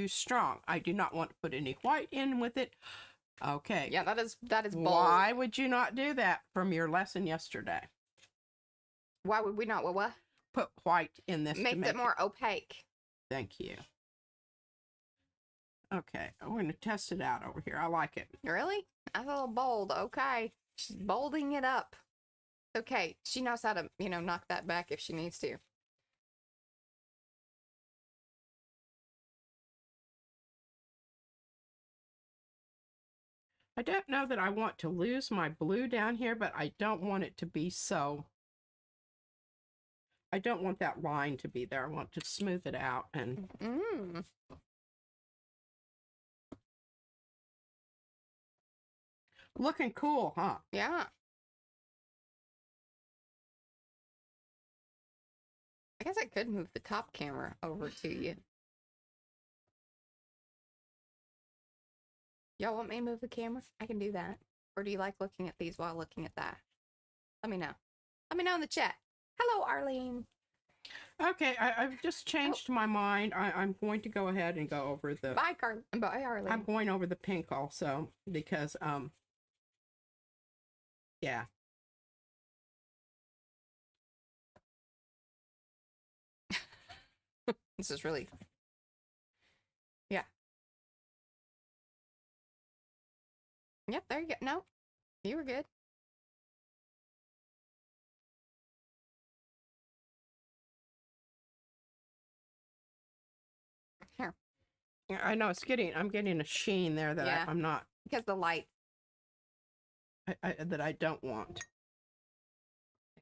strong. I do not want to put any white in with it. Okay. Yeah, that is bold. Why would you not do that from your lesson yesterday? Why would we not? What? Put white in this. Makes it more opaque. Thank you. Okay, I'm going to test it out over here. I like it. Really? That's a little bold. Okay. She's bolding it up. Okay. She knows how to, knock that back if she needs to. I don't know that I want to lose my blue down here, but I don't want it to be so. I don't want that line to be there. I want to smooth it out and. Looking cool, huh? Yeah. I guess I could move the top camera over to you. Y'all want me to move the camera? I can do that. Or do you like looking at these while looking at that? Let me know. Let me know in the chat. Hello, Arlene. Okay, I've just changed my mind. I'm going to go ahead and go over the. Bye, Bye, Arlene. I'm going over the pink also because yeah. This is really. Yeah. Yep, there you go. No, you were good. Here. I know I'm getting a sheen there that Yeah. I'm not. Because the light. That I don't want.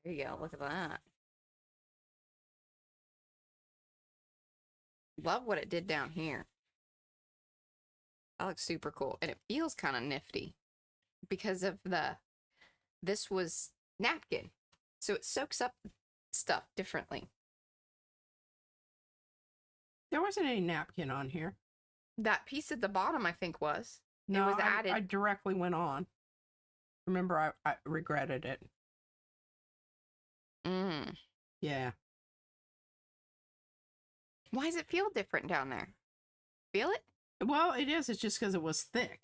There you go. Look at that. Love what it did down here. That looks super cool. And it feels kind of nifty because of this was napkin. So it soaks up stuff differently. There wasn't any napkin on here. That piece at the bottom, I think, was. No, it was added. I directly went on. Remember, I regretted it. Yeah. Why does it feel different down there? Feel it? Well, it is. It's just because it was thick.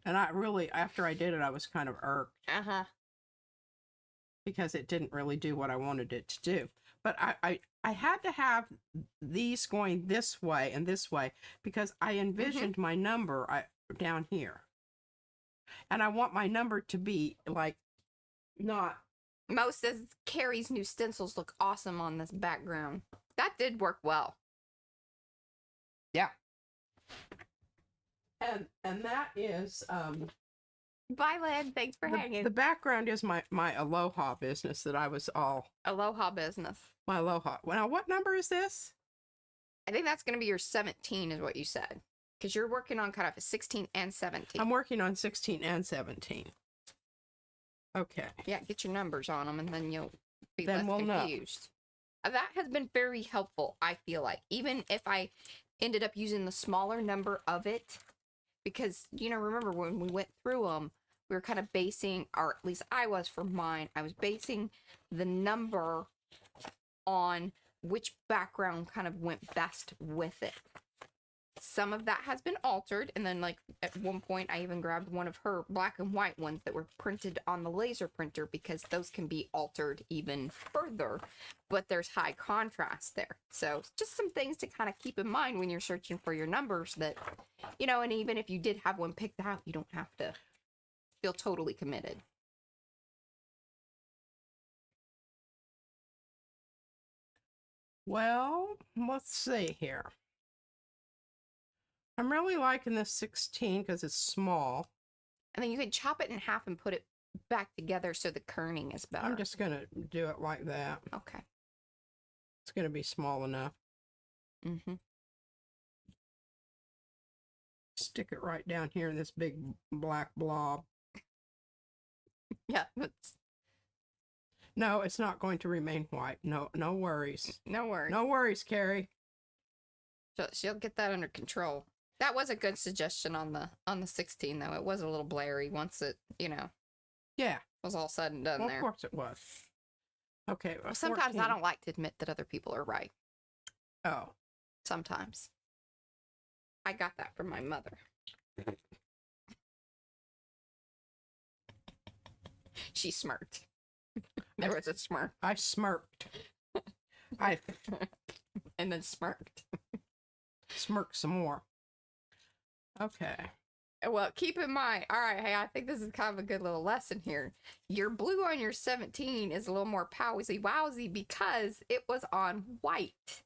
And after I did it, I was kind of irked. Uh-huh. Because it didn't really do what I wanted it to do. But I had to have these going this way and this way because I envisioned my number down here. And I want my number to be like not. Mo says Carrie's new stencils look awesome on this background. That did work well. Yeah. And that is Bye, Led. Thanks for hanging. The background is my Aloha business that I was all Aloha business. my Aloha. Now, what number is this? I think that's going to be your 17 is what you said. Because you're working on kind of a 16 and 17. I'm working on 16 and 17. Okay. Yeah, get your numbers on them and then you'll be Then less we'll confused. That has been very helpful, I feel like. Even if I ended up using the smaller number of it. Because, remember when we went through them, we were kind of basing, or at least I was for mine, I was basing the number on which background kind of went best with it. Some of that has been altered, and then like at one point I even grabbed one of her black and white ones that were printed on the laser printer because those can be altered even further, but there's high contrast there. So just some things to kind of keep in mind when you're searching for your numbers that, and even if you did have one picked out, you don't have to feel totally committed. Well, let's see here. I'm really liking this 16 because it's small. And then you can chop it in half and put it back together so the kerning is better. I'm just going to do it like that. Okay. It's going to be small enough. Mm-hmm. Stick it right down here in this big black blob. Yeah. No, it's not going to remain white. No worries. No worries. No worries, Carrie. She'll get that under control. That was a good suggestion on the 16 though. It was a little blurry once it, Yeah. was all said and done Well, there. of course it was. Okay. Well, sometimes 14. I don't like to admit that other people are right. Oh. Sometimes. I got that from my mother. She smirked. There was a smirk. I smirked. And then smirked. Smirked some more. Okay. Well, keep in mind, all right, hey, I think this is kind of a good little lesson here. Your blue on your 17 is a little more powsy-wowsy because it was on white.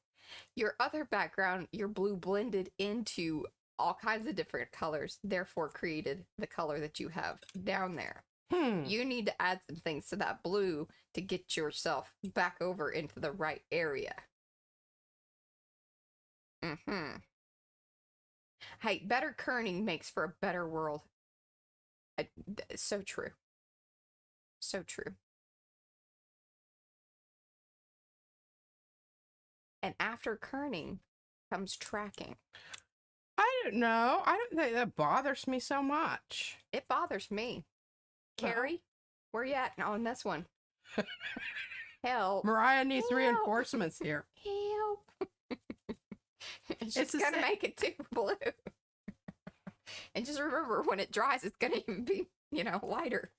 Your other background, your blue blended into all kinds of different colors, therefore created the color that you have down there. You need to add some things to that blue to get yourself back over into the right area. Hey, better kerning makes for a better world. So true. So true. And after kerning comes tracking. I don't know. I don't think that bothers me so much. It bothers me. Carrie, where you at on this one? Help. Mariah needs Help. reinforcements here. Help. She's It's the gonna same- make it too blue. And just remember, when it dries, it's gonna even be, lighter.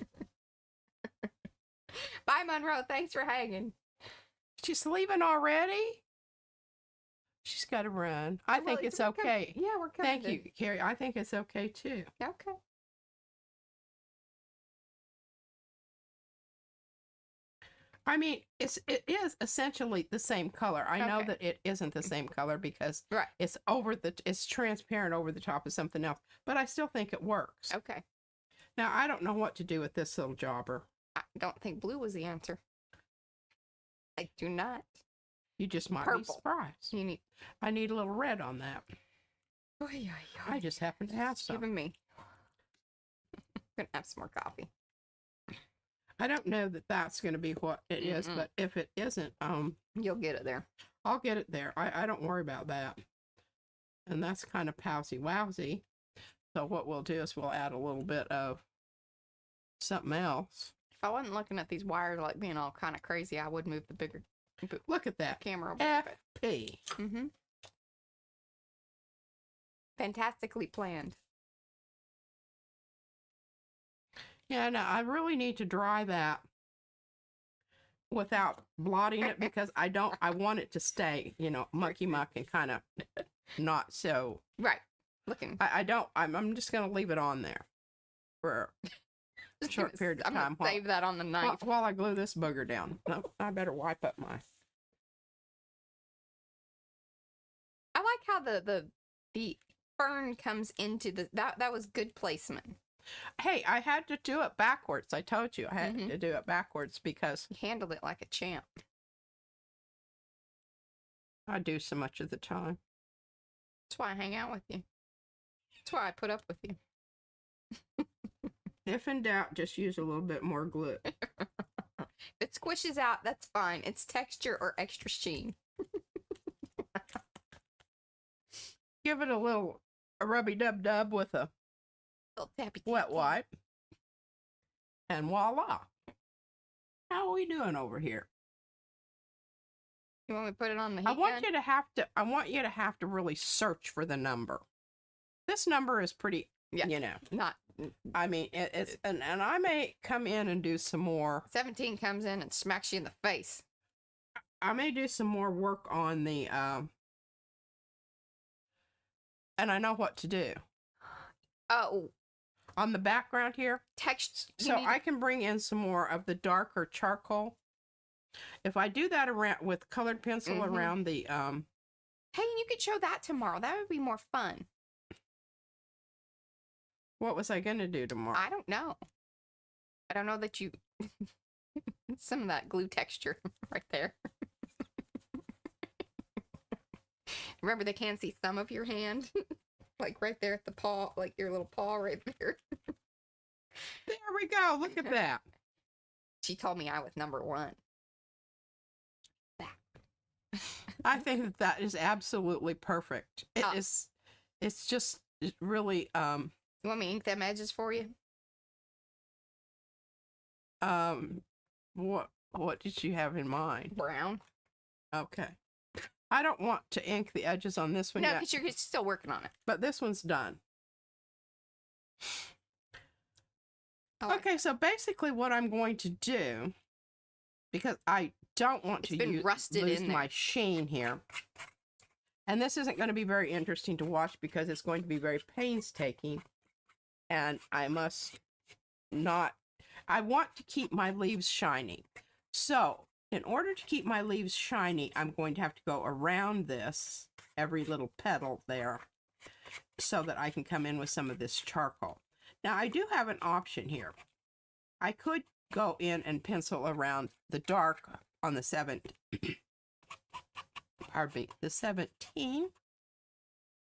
Bye, Monroe. Thanks for hanging. She's leaving already? She's got to run. I Well, think it's we're coming- okay. Yeah, we're coming. Thank you, Carrie. I think it's okay too. Okay. I mean, it is essentially the same color. I know Okay. that it isn't the same color because Right. it's transparent over the top of something else, but I still think it works. Okay. Now, I don't know what to do with this little jobber. I don't think blue was the answer. I do not. You just might be Purple. surprised. You need. I need a little red on that. Oy, oy, I oy. just happen to have some. Giving me. I'm gonna have some more coffee. I don't know that that's going to be what it is, Mm-mm. but if it isn't, You'll get it there. I'll get it there. I don't worry about that. And that's kind of powsy-wowsy. So what we'll do is we'll add a little bit of something else. If I wasn't looking at these wires like being all kind of crazy, I would move the bigger Look at that. camera over there. FP. Mm-hmm. Fantastically planned. Yeah, no, I really need to dry that without blotting it because I want it to stay, mucky muck and kind of not so. Right. Looking. I'm just going to leave it on there for a short period of I'm time gonna save that on the knife. while I glue this booger down. No, I better wipe up my. I like how the fern comes into that was good placement. Hey, I had to do it backwards. I told you I had Mhm. to do it backwards because You handled it like a champ. I do so much of the time. That's why I hang out with you. That's why I put up with you. If in doubt, just use a little bit more glue. If it squishes out, that's fine. It's texture or extra sheen. Give it a rubby dub dub with a Little tappy wet tappy. wipe. And voila. How are we doing over here? You want me to put it on the heat I want gun? you to have to really search for the number. This number is pretty, Yeah. Not I mean, it's and I may come in and do some more. 17 comes in and smacks you in the face. I may do some more work on the and I know what to do. Oh, On the background here, text. so I can bring in some more of the darker charcoal. If I do that around with colored pencil Mhm. around the Hey, you could show that tomorrow. That would be more fun. what was I gonna do tomorrow? I don't know. I don't know that you. Some of that glue texture right there. Remember, they can see some of your hand, like right there at the paw, like your little paw right there. There we go. Look at that. She told me I was number one. I think that is absolutely perfect. It Ah. is. it's just really, You want me to ink them edges for you? what did you have in mind? Brown. Okay. I don't want to ink the edges on this one No, yet, because you're still working on it. but this one's done. I like Okay, so basically what I'm going to do, because I don't want It's to been rusted lose in there. my sheen here, and this isn't going to be very interesting to watch because it's going to be very painstaking, and I must not, I want to keep my leaves shiny. So, in order to keep my leaves shiny, I'm going to have to go around this, every little petal there, so that I can come in with some of this charcoal. Now, I do have an option here. I could go in and pencil around the dark on the 17.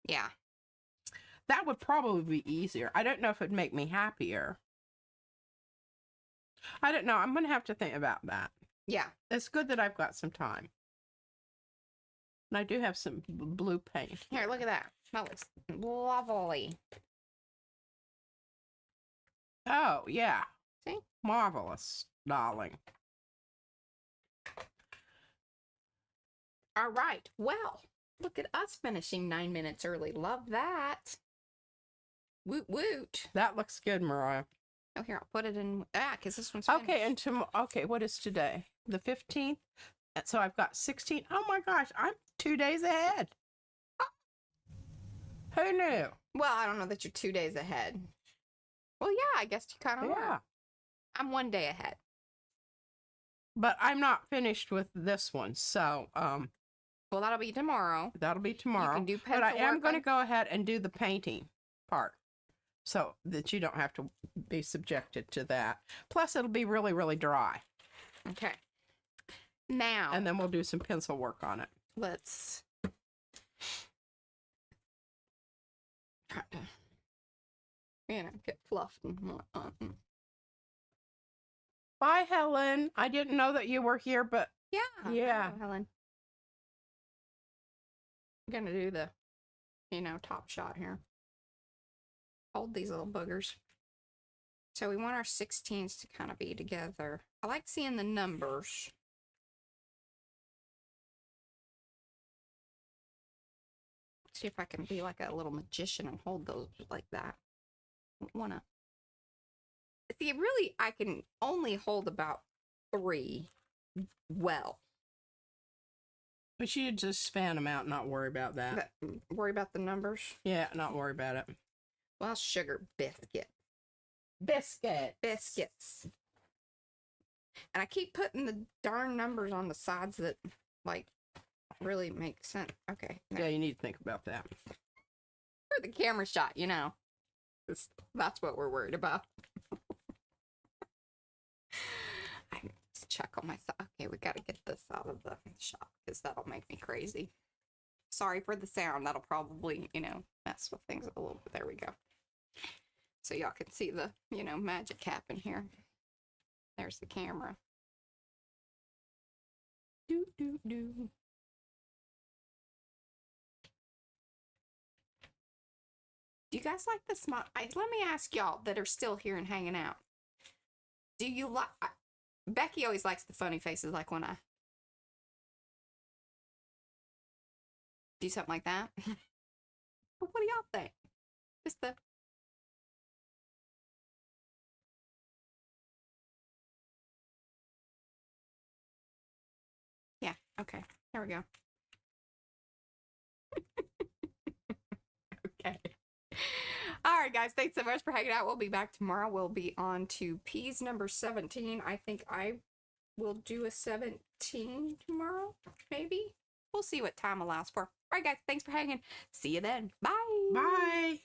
Yeah. That would probably be easier. I don't know if it'd make me happier. I don't know. I'm going to have to think about that. Yeah. It's good that I've got some time. And I do have some blue paint. Here, look at that. That looks lovely. Oh, yeah. See? Marvelous, darling. All right. Well, look at us finishing 9 minutes early. Love that. Woot woot. That looks good, Mariah. Oh, here, I'll put it in. Because this one's Okay, finished. and okay, what is today? The 15th? And so I've got 16. Oh my gosh, I'm 2 days ahead. Who knew? Well, I don't know that you're 2 days ahead. Well, yeah, I guess you kind of Yeah. are. I'm 1 day ahead. But I'm not finished with this one, so Well, that'll be tomorrow. that'll be tomorrow. You can do But I pencil am work going to on- go ahead and do the painting part so that you don't have to be subjected to that. Plus, it'll be really, really dry. Okay. Now, And then we'll do some pencil work on it. let's try to, get fluffed and whatnot. Bye, Helen. I didn't know that you were here, but Yeah. Yeah. Hello, Helen. I'm gonna do the, top shot here. Hold these little boogers. So we want our 16s to kind of be together. I like seeing the numbers. See if I can be like a little magician and hold those like that. Wanna see, really, I can only hold about 3 well. but you just fan them out and not worry about that. Worry about the numbers. Yeah, not worry about it. Well, sugar biscuit. Biscuits. And I keep putting the darn numbers on the sides that, like, really make sense. Okay. Yeah, you need to think about that. For the camera shot, that's what we're worried about. Let's check on my side. Okay, we got to get this out of the shot because that'll make me crazy. Sorry for the sound. That'll probably, mess with things a little bit. There we go. So y'all can see the, magic happen here. There's the camera. Do, do, do. Do you guys like the smile? Let me ask y'all that are still here and hanging out. Do you like... Becky always likes the funny faces, like when I do something like that. But what do y'all think? Just the... Yeah, okay. There we go. Okay. All right, guys. Thanks so much for hanging out. We'll be back tomorrow. We'll be on to peas number 17. I think I will do a 17 tomorrow, maybe. We'll see what time allows for. All right, guys. Thanks for hanging. See you then. Bye. Bye.